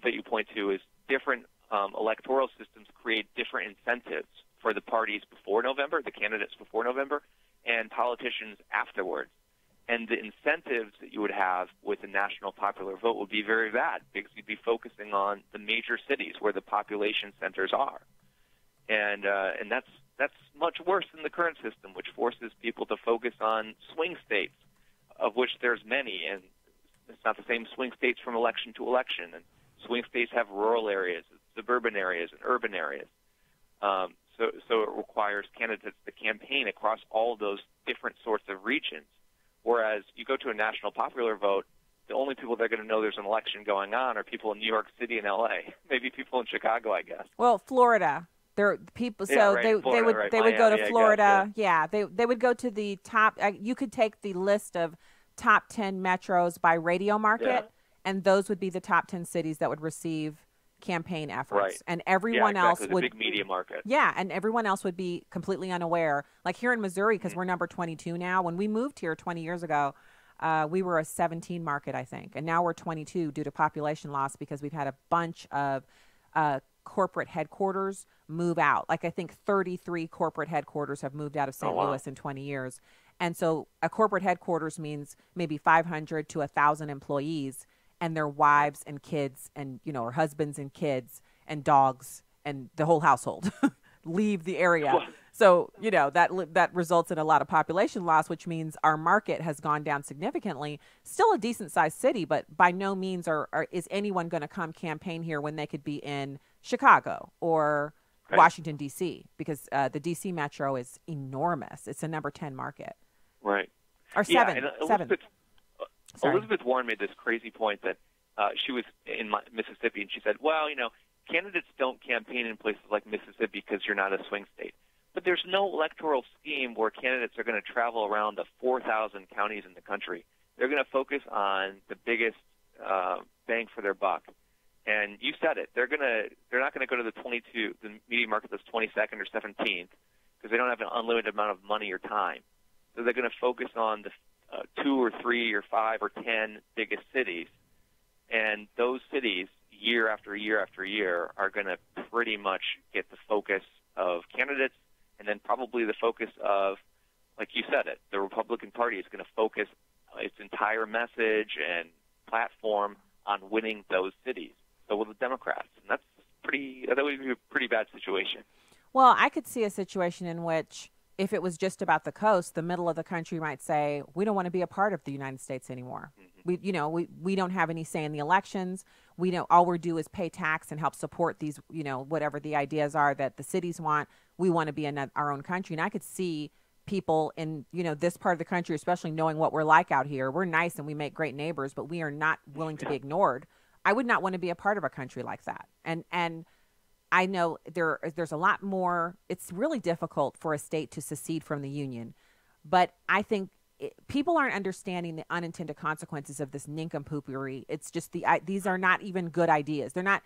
that you point to is different electoral systems create different incentives for the parties before November, the candidates before November, and politicians afterwards. And the incentives that you would have with a national popular vote would be very bad because you'd be focusing on the major cities where the population centers are. And that's much worse than the current system, which forces people to focus on swing states, of which there's many, and it's not the same swing states from election to election. And swing states have rural areas, suburban areas, and urban areas. So it requires candidates to campaign across all of those different sorts of regions. Whereas you go to a national popular vote, the only people that are going to know there's an election going on are people in New York City and L.A., maybe people in Chicago, I guess. Well, Florida. There people, so they would go to Florida. They would go to the top. You could take the list of top 10 metros by radio market, and those would be the top 10 cities that would receive campaign efforts. Right. And everyone else would the big media market. Yeah, and everyone else would be completely unaware. Like here in Missouri, because we're number 22 now. When we moved here 20 years ago, we were a 17 market, I think, and now we're 22 due to population loss because we've had a bunch of corporate headquarters move out. Like I think 33 corporate headquarters have moved out of St. Louis in 20 years. And so a corporate headquarters means maybe 500 to 1,000 employees and their wives and kids and, or husbands and kids and dogs and the whole household leave the area. So, that results in a lot of population loss, which means our market has gone down significantly. Still a decent sized city, but by no means is anyone going to come campaign here when they could be in Chicago or Washington, D.C., because the D.C. metro is enormous. It's a number 10 market. Right. Or seven. Elizabeth Warren made this crazy point that she was in Mississippi, and she said, well, candidates don't campaign in places like Mississippi because you're not a swing state. But there's no electoral scheme where candidates are going to travel around the 4,000 counties in the country. They're going to focus on the biggest bang for their buck. And you said it. They're not going to go to the media market that's 22nd or 17th because they don't have an unlimited amount of money or time. So they're going to focus on the 2 or 3 or 5 or 10 biggest cities. And those cities, year after year after year, are going to pretty much get the focus of candidates and then probably the focus of, like you said it, the Republican Party is going to focus its entire message and platform on winning those cities. So will the Democrats. And that would be a pretty bad situation. Well, I could see a situation in which if it was just about the coast, the middle of the country might say, we don't want to be a part of the United States anymore. Mm-hmm. We don't have any say in the elections. All we do is pay tax and help support these, whatever the ideas are that the cities want. We want to be in our own country. And I could see people in, this part of the country, especially knowing what we're like out here. We're nice and we make great neighbors, but we are not willing to be ignored. I would not want to be a part of a country like that. And I know there's a lot more. It's really difficult for a state to secede from the union, but I think people aren't understanding the unintended consequences of this nincompoopery. It's just these are not even good ideas. They're not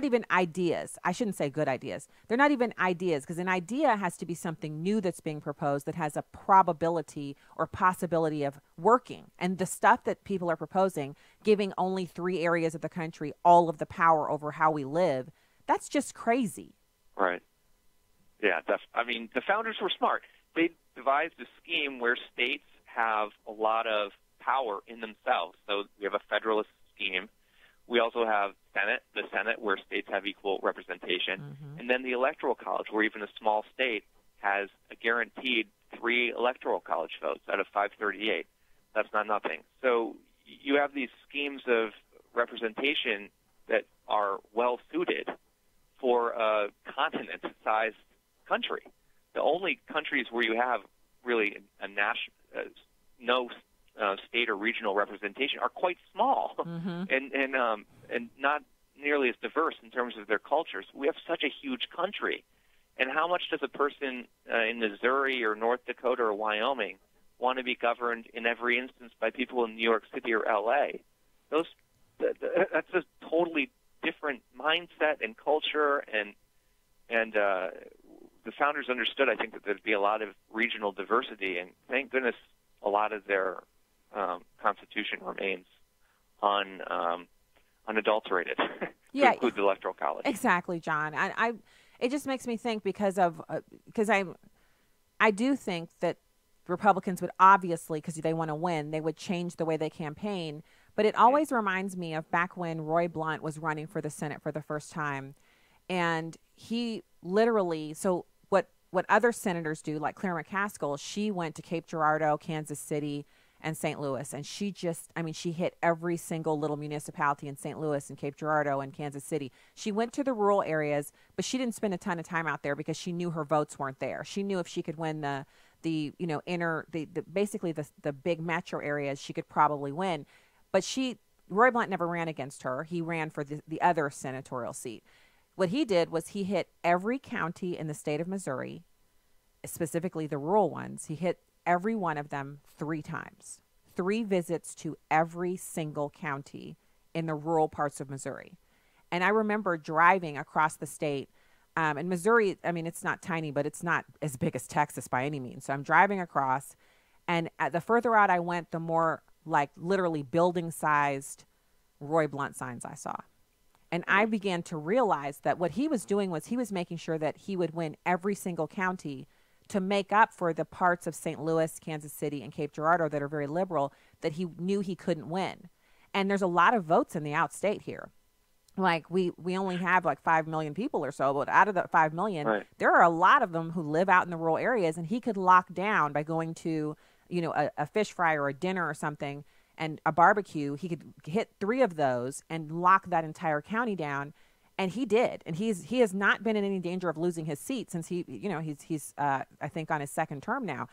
even ideas. I shouldn't say good ideas. They're not even ideas, because an idea has to be something new that's being proposed that has a probability or possibility of working. And the stuff that people are proposing, giving only 3 areas of the country all of the power over how we live, that's just crazy. Right. Yeah. I mean, the founders were smart. They devised a scheme where states have a lot of power in themselves. So we have a federalist scheme. We also have the Senate, where states have equal representation. And then the Electoral College, where even a small state has a guaranteed 3 Electoral College votes out of 538. That's not nothing. So you have these schemes of representation that are well-suited for a continent-sized country. The only countries where you have really no state or regional representation are quite small, and not nearly as diverse in terms of their cultures. We have such a huge country, and how much does a person in Missouri or North Dakota or Wyoming want to be governed in every instance by people in New York City or L.A.? That's a totally different mindset and culture, and the founders understood, I think, that there'd be a lot of regional diversity, and thank goodness a lot of their Constitution remains unadulterated to include the Electoral College. Exactly, John. It just makes me think because I do think that Republicans would obviously, because they want to win, they would change the way they campaign. But it always reminds me of back when Roy Blunt was running for the Senate for the first time, and he literally, so what other senators do, like Claire McCaskill, she went to Cape Girardeau, Kansas City, and St. Louis. And she hit every single little municipality in St. Louis and Cape Girardeau and Kansas City. She went to the rural areas, but she didn't spend a ton of time out there because she knew her votes weren't there. She knew if she could win the big metro areas, she could probably win. But Roy Blunt never ran against her. He ran for the other senatorial seat. What he did was he hit every county in the state of Missouri, specifically the rural ones. He hit every one of them 3 times, 3 visits to every single county in the rural parts of Missouri. And I remember driving across the state. In Missouri, I mean, it's not tiny, but it's not as big as Texas by any means. So I'm driving across, and the further out I went, the more like literally building-sized Roy Blunt signs I saw. And I began to realize that what he was doing was he was making sure that he would win every single county to make up for the parts of St. Louis, Kansas City, and Cape Girardeau that are very liberal that he knew he couldn't win. And there's a lot of votes in the outstate here. Like we only have like 5 million people or so, but out of the 5 million, there are a lot of them who live out in the rural areas, and he could lock down by going to, a fish fry or a dinner or something and a barbecue. He could hit 3 of those and lock that entire county down. And he did. And he has not been in any danger of losing his seat since he's I think on his 2nd term now.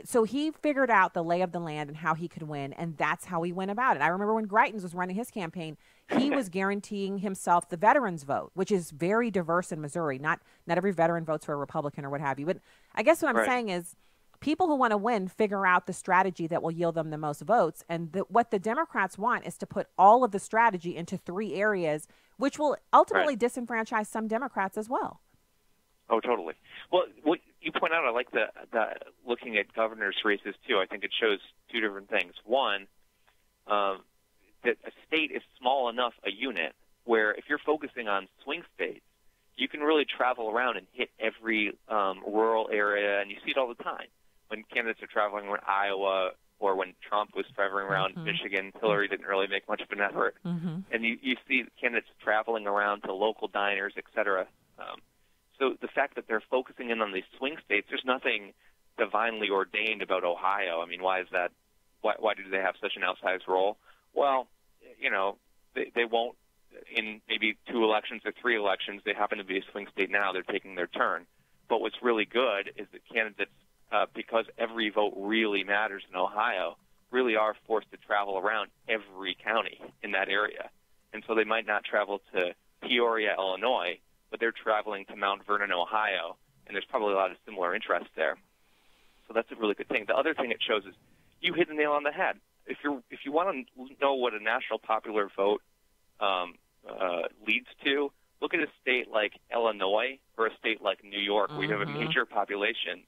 So he figured out the lay of the land and how he could win, and that's how he went about it. I remember when Greitens was running his campaign, he was guaranteeing himself the veterans vote, which is very diverse in Missouri. Not every veteran votes for a Republican or what have you. But I guess what I'm saying is people who want to win figure out the strategy that will yield them the most votes. And what the Democrats want is to put all of the strategy into 3 areas, which will ultimately disenfranchise some Democrats as well. Oh, totally. Well, what you point out, I like the looking at governor's races, too. I think it shows 2 different things. One, that a state is small enough a unit where if you're focusing on swing states, you can really travel around and hit every rural area, and you see it all the time. When candidates are traveling around Iowa or when Trump was traveling around Michigan, Hillary didn't really make much of an effort. And you see candidates traveling around to local diners, et cetera. So the fact that they're focusing in on these swing states, there's nothing divinely ordained about Ohio. I mean, why is that? Why do they have such an outsized role? Well, they won't in maybe 2 elections or 3 elections. They happen to be a swing state now. They're taking their turn. But what's really good is that candidates, because every vote really matters in Ohio, really are forced to travel around every county in that area. And so they might not travel to Peoria, Illinois, but they're traveling to Mount Vernon, Ohio, and there's probably a lot of similar interests there. So that's a really good thing. The other thing it shows is you hit the nail on the head. If you want to know what a national popular vote leads to, look at a state like Illinois or a state like New York, where you have a major population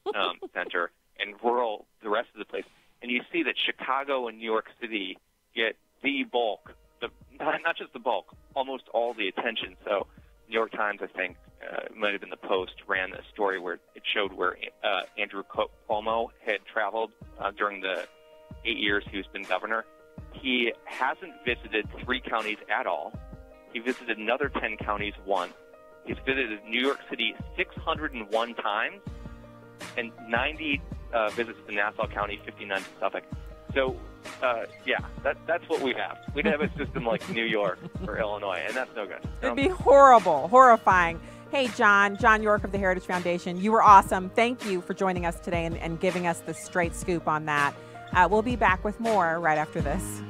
center, and rural, the rest of the place. And you see that Chicago and New York City get the bulk, not just the bulk, almost all the attention. So New York Times, I think, it might have been the Post, ran a story where it showed where Andrew Cuomo had traveled during the 8 years he's been governor. He hasn't visited 3 counties at all. He visited another 10 counties once. He's visited New York City 601 times and 90 visits to Nassau County, 59 to Suffolk. So, that's what we have. We'd have a system like New York or Illinois, and that's no good. It'd be horrible, horrifying. Hey, John York of the Heritage Foundation, you were awesome. Thank you for joining us today and giving us the straight scoop on that. We'll be back with more right after this.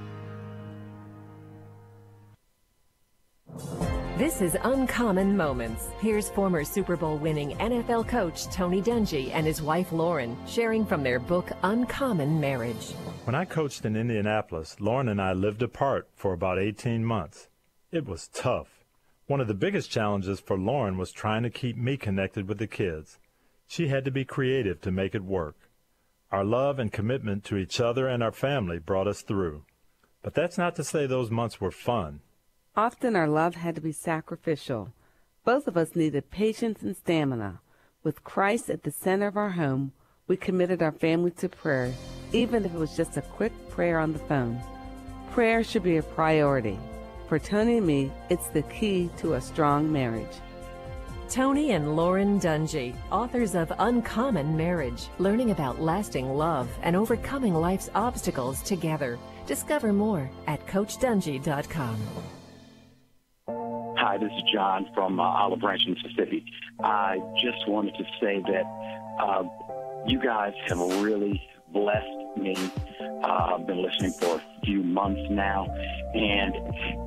This is Uncommon Moments. Here's former Super Bowl winning NFL coach Tony Dungy and his wife Lauren sharing from their book Uncommon Marriage. When I coached in Indianapolis, Lauren and I lived apart for about 18 months. It was tough. One of the biggest challenges for Lauren was trying to keep me connected with the kids. She had to be creative to make it work. Our love and commitment to each other and our family brought us through. But that's not to say those months were fun. Often our love had to be sacrificial. Both of us needed patience and stamina. With Christ at the center of our home, we committed our family to prayer, even if it was just a quick prayer on the phone. Prayer should be a priority. For Tony and me, it's the key to a strong marriage. Tony and Lauren Dungy, authors of Uncommon Marriage, learning about lasting love and overcoming life's obstacles together. Discover more at CoachDungy.com. Hi, this is John from Olive Branch, Mississippi. I just wanted to say that you guys have really blessed me. I've been listening for a few months now, and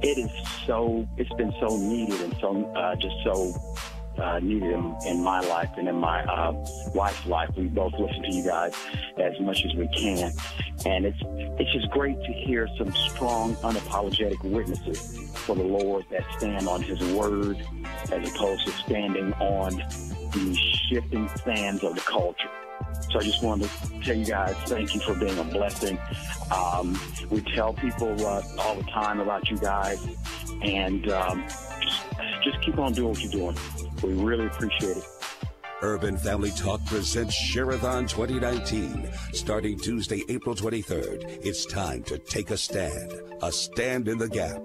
it's been so needed and so needed in my life and in my wife's life. We both listen to you guys as much as we can, and it's just great to hear some strong, unapologetic witnesses for the Lord that stand on His word as opposed to standing on the shifting sands of the culture. So I just wanted to tell you guys thank you for being a blessing. We tell people all the time about you guys, and just keep on doing what you're doing. We really appreciate it. Urban Family Talk presents Share-a-thon 2019. Starting Tuesday, April 23rd. It's time to take a stand in the gap.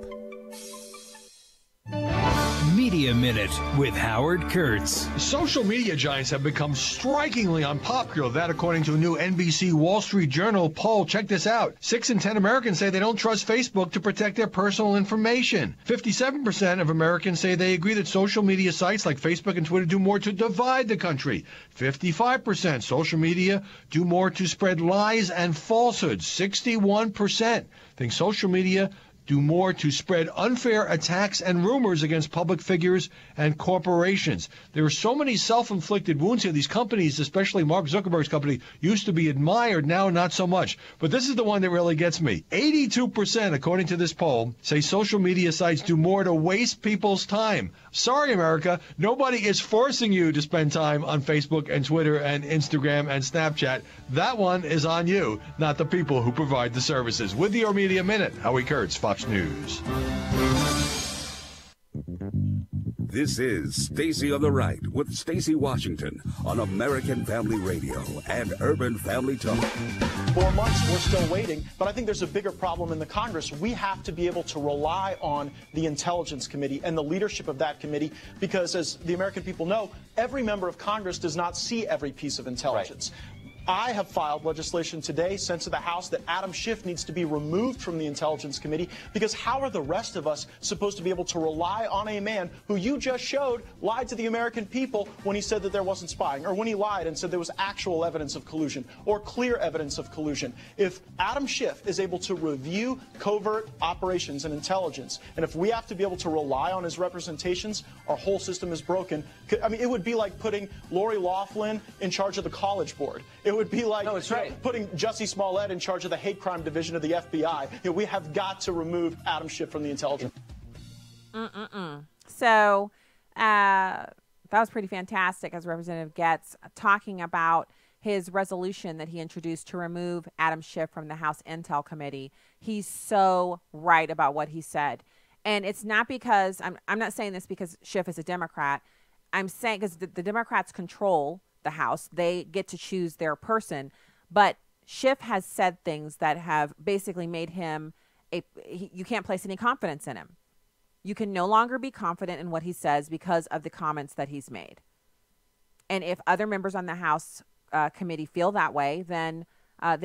Media Minute with Howard Kurtz. Social media giants have become strikingly unpopular. That according to a new NBC Wall Street Journal poll. Check this out. 6 in 10 Americans say they don't trust Facebook to protect their personal information. 57% of Americans say they agree that social media sites like Facebook and Twitter do more to divide the country. 55% social media do more to spread lies and falsehoods. 61% think social media do more to spread unfair attacks and rumors against public figures and corporations. There are so many self-inflicted wounds here. These companies, especially Mark Zuckerberg's company, used to be admired, now not so much. But this is the one that really gets me. 82%, according to this poll, say social media sites do more to waste people's time. Sorry, America, nobody is forcing you to spend time on Facebook and Twitter and Instagram and Snapchat. That one is on you, not the people who provide the services. With your Media Minute, Howie Kurtz, Fox News. This is Stacy on the Right with Stacey Washington on American Family Radio and Urban Family Talk. 4 months, we're still waiting, but I think there's a bigger problem in the Congress. We have to be able to rely on the Intelligence Committee and the leadership of that committee because, as the American people know, every member of Congress does not see every piece of intelligence. Right. I have filed legislation today sent to the House that Adam Schiff needs to be removed from the Intelligence Committee because how are the rest of us supposed to be able to rely on a man who you just showed lied to the American people when he said that there wasn't spying, or when he lied and said there was actual evidence of collusion or clear evidence of collusion? If Adam Schiff is able to review covert operations and intelligence, and if we have to be able to rely on his representations, our whole system is broken. I mean, it would be like putting Lori Loughlin in charge of the College Board. It would be like putting Jussie Smollett in charge of the hate crime division of the FBI. We have got to remove Adam Schiff from the intelligence. So that was pretty fantastic as Representative Getz talking about his resolution that he introduced to remove Adam Schiff from the House Intel Committee. He's so right about what he said. And it's not because, I'm not saying this because Schiff is a Democrat. I'm saying because the Democrats control the House. They get to choose their person. But Schiff has said things that have basically made him, you can't place any confidence in him. You can no longer be confident in what he says because of the comments that he's made. And if other members on the House committee feel that way, then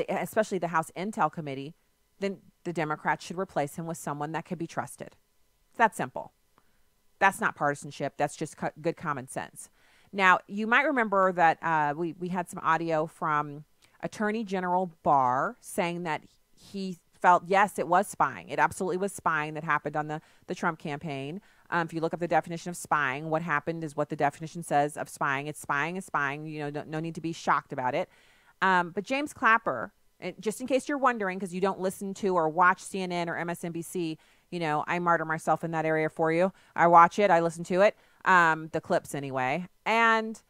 especially the House Intel Committee, then the Democrats should replace him with someone that can be trusted. It's that simple. That's not partisanship. That's just good common sense. Now, you might remember that we had some audio from Attorney General Barr saying that he felt, yes, it was spying. It absolutely was spying that happened on the Trump campaign. If you look up the definition of spying, what happened is what the definition says of spying. It's spying is spying. You know, no need to be shocked about it. But James Clapper, just in case you're wondering, because you don't listen to or watch CNN or MSNBC, you know, I martyr myself in that area for you. I watch it. I listen to it. The clips anyway. And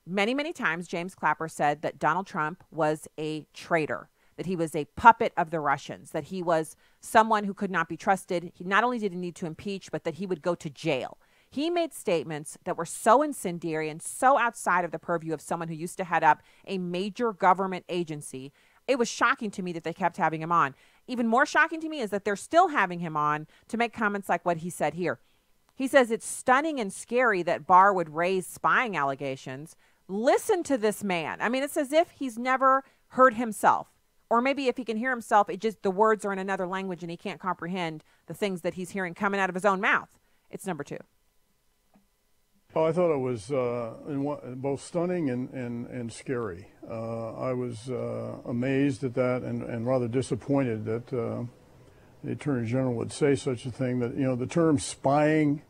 many, many times James Clapper said that Donald Trump was a traitor, that he was a puppet of the Russians, that he was someone who could not be trusted. He not only did he need to impeach, but that he would go to jail. He made statements that were so incendiary and so outside of the purview of someone who used to head up a major government agency. It was shocking to me that they kept having him on. Even more shocking to me is that they're still having him on to make comments like what he said here. He says it's stunning and scary that Barr would raise spying allegations. Listen to this man. I mean, it's as if he's never heard himself. Or maybe if he can hear himself, it just the words are in another language and he can't comprehend the things that he's hearing coming out of his own mouth. It's number two. Oh, I thought it was both stunning and scary. I was amazed at that and rather disappointed that the Attorney General would say such a thing. That, you know, the term spying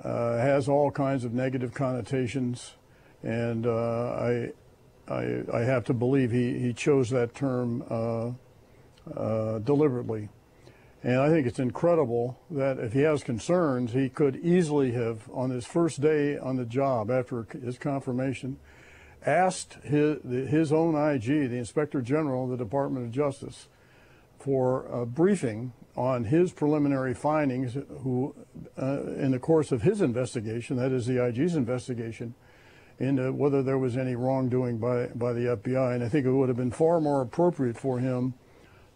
has all kinds of negative connotations, and I have to believe he chose that term deliberately. And I think it's incredible that if he has concerns, he could easily have, on his first day on the job after his confirmation, asked his own IG, the Inspector General of the Department of Justice, for a briefing on his preliminary findings in the course of his investigation, that is the IG's investigation, into whether there was any wrongdoing by the FBI. And I think it would have been far more appropriate for him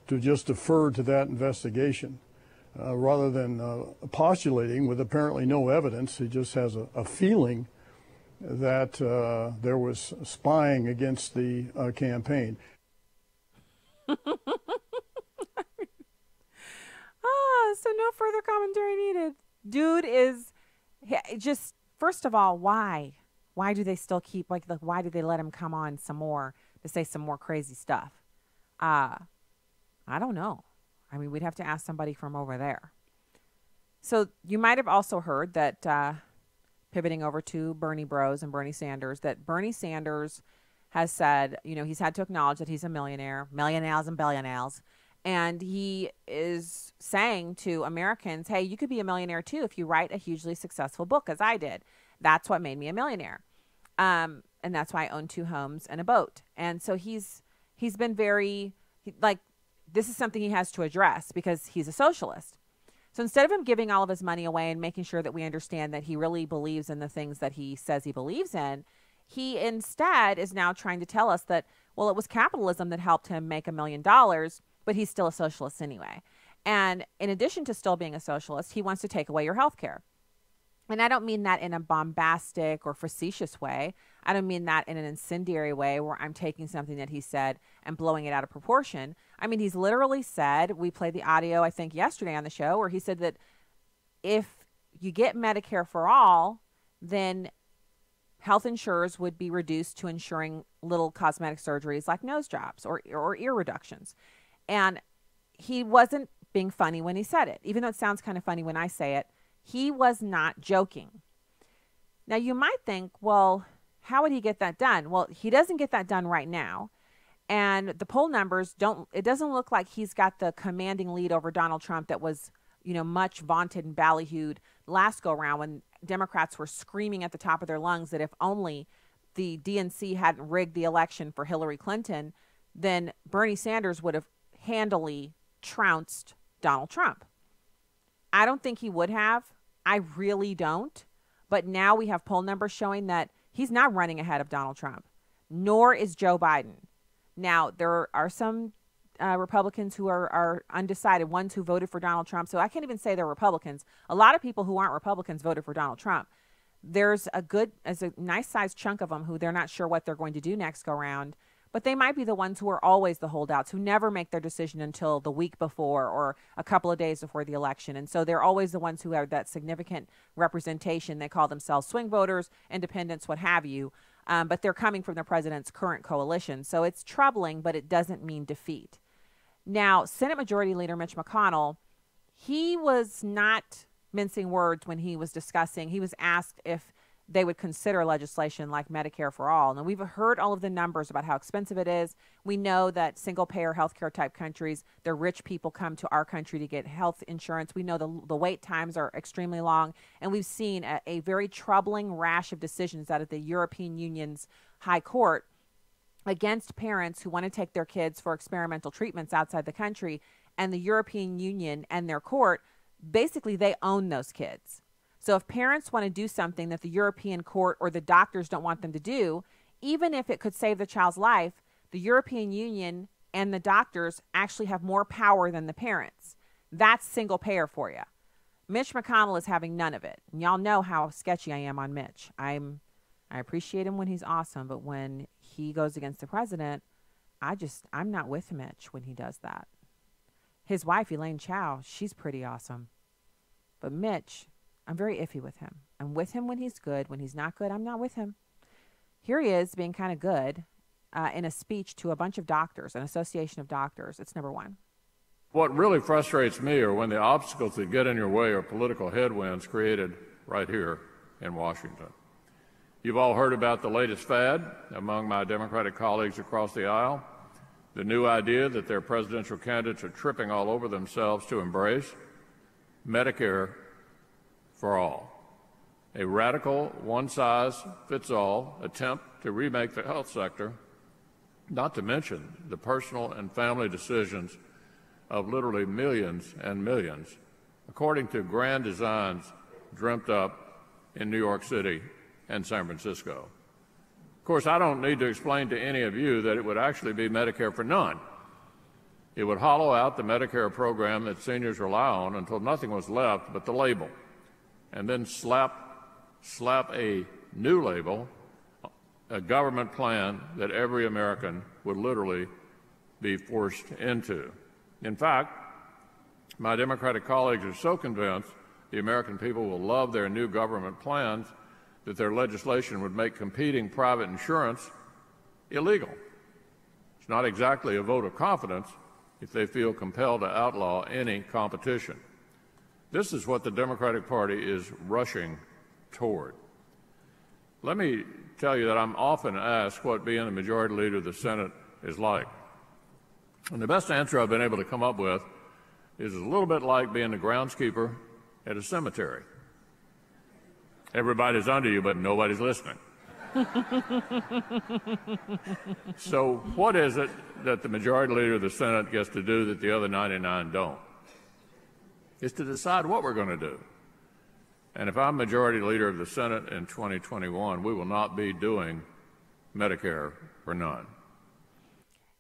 to just defer to that investigation rather than postulating with apparently no evidence. He just has a feeling that there was spying against the campaign. So no further commentary needed. Dude is just, first of all, why? Why do they still keep, why do they let him come on some more to say some more crazy stuff? I don't know. I mean, we'd have to ask somebody from over there. So you might have also heard that, pivoting over to Bernie Bros and Bernie Sanders, that Bernie Sanders has said, you know, he's had to acknowledge that he's a millionaire, millionaires and billionaires. And he is saying to Americans, hey, you could be a millionaire too if you write a hugely successful book, as I did. That's what made me a millionaire. And that's why I own 2 homes and a boat. And so he's been very, this is something he has to address because he's a socialist. So instead of him giving all of his money away and making sure that we understand that he really believes in the things that he says he believes in, he instead is now trying to tell us that, well, it was capitalism that helped him make $1 million, but he's still a socialist anyway. And in addition to still being a socialist, he wants to take away your health care. And I don't mean that in a bombastic or facetious way. I don't mean that in an incendiary way where I'm taking something that he said and blowing it out of proportion. I mean, he's literally said, we played the audio, I think, yesterday on the show, where he said that if you get Medicare for all, then health insurers would be reduced to insuring little cosmetic surgeries like nose jobs or ear reductions. And he wasn't being funny when he said it, even though it sounds kind of funny when I say it. He was not joking. Now, you might think, well, how would he get that done? Well, he doesn't get that done right now. And the poll numbers it doesn't look like he's got the commanding lead over Donald Trump that was, much vaunted and ballyhooed last go around when Democrats were screaming at the top of their lungs that if only the DNC hadn't rigged the election for Hillary Clinton, then Bernie Sanders would have handily trounced Donald Trump. I don't think he would have. I really don't. But now we have poll numbers showing that he's not running ahead of Donald Trump, nor is Joe Biden. Now, there are some Republicans who are undecided, ones who voted for Donald Trump. So I can't even say they're Republicans. A lot of people who aren't Republicans voted for Donald Trump. There's a nice sized chunk of them who they're not sure what they're going to do next go round. But they might be the ones who are always the holdouts, who never make their decision until the week before or a couple of days before the election. And so they're always the ones who have that significant representation. They call themselves swing voters, independents, what have you. But they're coming from the president's current coalition. So it's troubling, but it doesn't mean defeat. Now, Senate Majority Leader Mitch McConnell, he was not mincing words when he was discussing. He was asked if they would consider legislation like Medicare for all. Now, we've heard all of the numbers about how expensive it is. We know that single-payer healthcare type countries, their rich people come to our country to get health insurance. We know the wait times are extremely long, and we've seen a very troubling rash of decisions out of the European Union's High Court against parents who want to take their kids for experimental treatments outside the country, and the European Union and their court, basically they own those kids. So if parents want to do something that the European court or the doctors don't want them to do, even if it could save the child's life, the European Union and the doctors actually have more power than the parents. That's single payer for you. Mitch McConnell is having none of it. And y'all know how sketchy I am on Mitch. I appreciate him when he's awesome, but when he goes against the president, I'm not with Mitch when he does that. His wife, Elaine Chao, she's pretty awesome. But Mitch, I'm very iffy with him. I'm with him when he's good. When he's not good, I'm not with him. Here he is being kind of good in a speech to a bunch of doctors, an association of doctors. It's number one. What really frustrates me are when the obstacles that get in your way are political headwinds created right here in Washington. You've all heard about the latest fad among my Democratic colleagues across the aisle, the new idea that their presidential candidates are tripping all over themselves to embrace Medicare for all, a radical one-size-fits-all attempt to remake the health sector, not to mention the personal and family decisions of literally millions and millions, according to grand designs dreamt up in New York City and San Francisco. Of course, I don't need to explain to any of you that it would actually be Medicare for none. It would hollow out the Medicare program that seniors rely on until nothing was left but the label, and then slap a new label, a government plan that every American would literally be forced into. In fact, my Democratic colleagues are so convinced the American people will love their new government plans that their legislation would make competing private insurance illegal. It's not exactly a vote of confidence if they feel compelled to outlaw any competition. This is what the Democratic Party is rushing toward. Let me tell you that I'm often asked what being the majority leader of the Senate is like. And the best answer I've been able to come up with is a little bit like being the groundskeeper at a cemetery. Everybody's under you, but nobody's listening. So what is it that the majority leader of the Senate gets to do that the other 99 don't? It's to decide what we're going to do. And if I'm majority leader of the Senate in 2021, we will not be doing Medicare for none.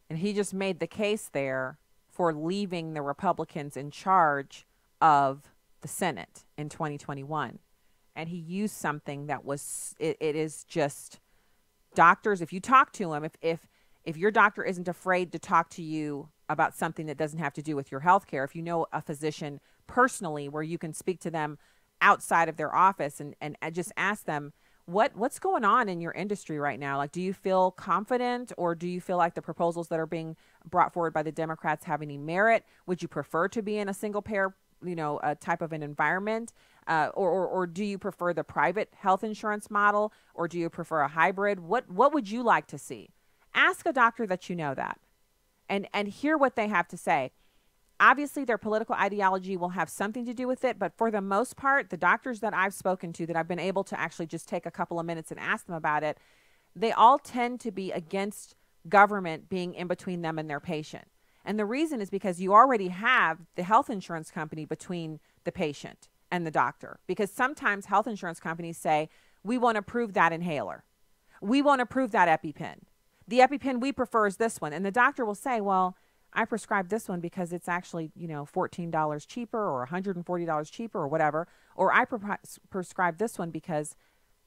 And he just made the case there for leaving the Republicans in charge of the Senate in 2021. And he used something that was, it is just doctors. If you talk to them, if your doctor isn't afraid to talk to you about something that doesn't have to do with your health care, if you know a physician personally where you can speak to them outside of their office and just ask them, what's going on in your industry right now? Like, do you feel confident, or do you feel like the proposals that are being brought forward by the Democrats have any merit? Would you prefer to be in a single payer type of an environment? Or do you prefer the private health insurance model, or do you prefer a hybrid? What would you like to see? Ask a doctor that you know that, and hear what they have to say. Obviously, their political ideology will have something to do with it, but for the most part, the doctors that I've spoken to, that I've been able to actually just take a couple of minutes and ask them about it, they all tend to be against government being in between them and their patient. And the reason is because you already have the health insurance company between the patient and the doctor. Because sometimes health insurance companies say, we won't approve that inhaler. We won't approve that EpiPen. The EpiPen we prefer is this one. And the doctor will say, well, I prescribe this one because it's actually, $14 cheaper or $140 cheaper or whatever. Or I prescribe this one because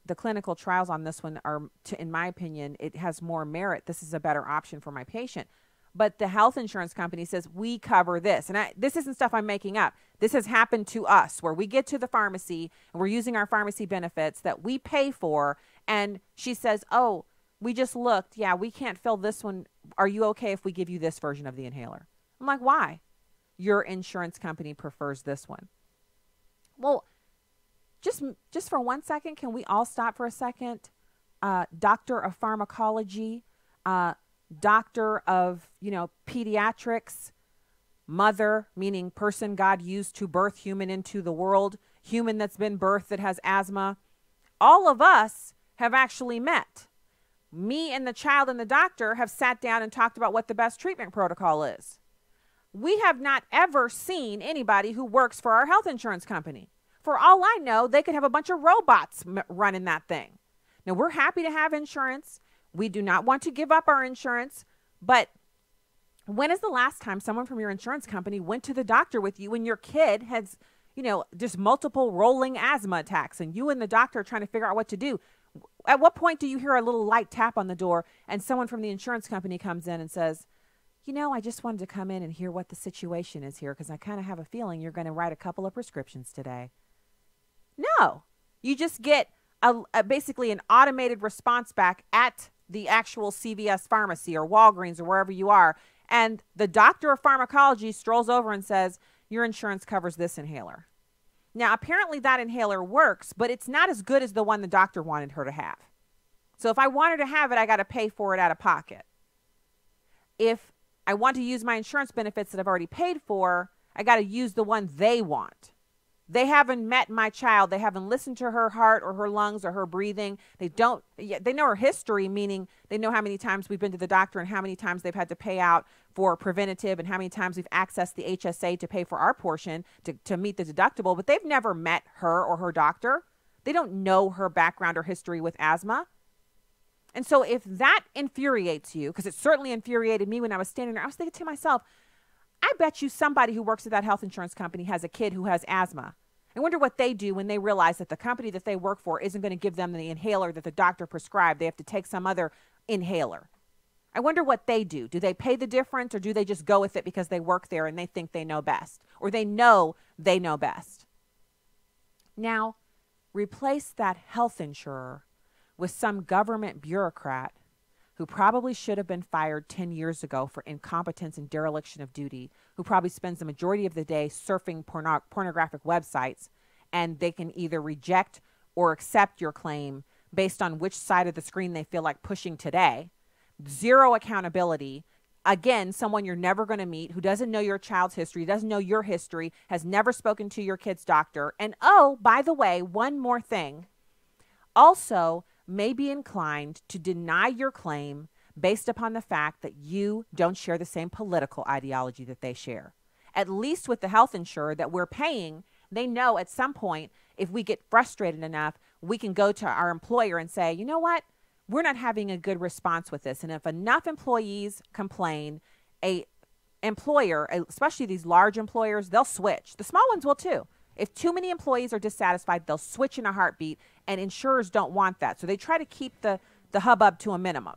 the clinical trials on this one are, in my opinion, it has more merit. This is a better option for my patient. But the health insurance company says, we cover this. And this isn't stuff I'm making up. This has happened to us, where we get to the pharmacy and we're using our pharmacy benefits that we pay for. And she says, oh, we just looked. Yeah, we can't fill this one. Are you okay if we give you this version of the inhaler? I'm like, why? Your insurance company prefers this one. Well, just for 1 second, can we all stop for a second? Doctor of pharmacology, doctor of, pediatrics, mother, meaning person God used to birth human into the world, human that's been birthed that has asthma. All of us have actually met. Me and the child and the doctor have sat down and talked about what the best treatment protocol is. We have not ever seen anybody who works for our health insurance company. For all I know, they could have a bunch of robots running that thing. Now, we're happy to have insurance. We do not want to give up our insurance. But when is the last time someone from your insurance company went to the doctor with you when your kid has, just multiple rolling asthma attacks and you and the doctor are trying to figure out what to do? At what point do you hear a little light tap on the door and someone from the insurance company comes in and says, I just wanted to come in and hear what the situation is here because I kind of have a feeling you're going to write a couple of prescriptions today? No, you just get basically an automated response back at the actual CVS pharmacy or Walgreens or wherever you are. And the doctor of pharmacology strolls over and says, your insurance covers this inhaler. Now, apparently that inhaler works, but it's not as good as the one the doctor wanted her to have. So if I want her to have it, I got to pay for it out of pocket. If I want to use my insurance benefits that I've already paid for, I got to use the one they want. They haven't met my child. They haven't listened to her heart or her lungs or her breathing. They know her history, meaning they know how many times we've been to the doctor and how many times they've had to pay out for preventative and how many times we've accessed the HSA to pay for our portion to meet the deductible, but they've never met her or her doctor. They don't know her background or history with asthma. And so if that infuriates you, because it certainly infuriated me when I was standing there, I was thinking to myself, I bet you somebody who works at that health insurance company has a kid who has asthma. I wonder what they do when they realize that the company that they work for isn't going to give them the inhaler that the doctor prescribed. They have to take some other inhaler. I wonder what they do. Do they pay the difference, or do they just go with it because they work there and they think they know best, or they know best? Now, replace that health insurer with some government bureaucrat who probably should have been fired 10 years ago for incompetence and dereliction of duty, who probably spends the majority of the day surfing pornographic websites, and they can either reject or accept your claim based on which side of the screen they feel like pushing today. Zero accountability. Again, someone you're never going to meet, who doesn't know your child's history, doesn't know your history, has never spoken to your kid's doctor. And oh, by the way, one more thing. Also, may be inclined to deny your claim based upon the fact that you don't share the same political ideology that they share. At least with the health insurer that we're paying, they know at some point, if we get frustrated enough, we can go to our employer and say, you know what? We're not having a good response with this. And if enough employees complain, a employer, especially these large employers, they'll switch. The small ones will too. If too many employees are dissatisfied, they'll switch in a heartbeat, and insurers don't want that. So they try to keep the hubbub to a minimum.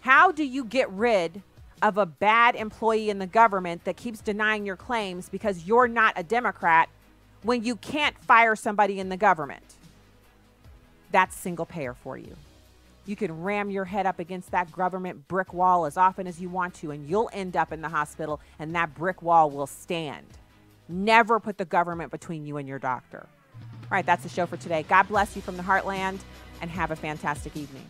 How do you get rid of a bad employee in the government that keeps denying your claims because you're not a Democrat when you can't fire somebody in the government? That's single payer for you. You can ram your head up against that government brick wall as often as you want to, and you'll end up in the hospital, and that brick wall will stand. Never put the government between you and your doctor. All right, that's the show for today. God bless you from the heartland, and have a fantastic evening.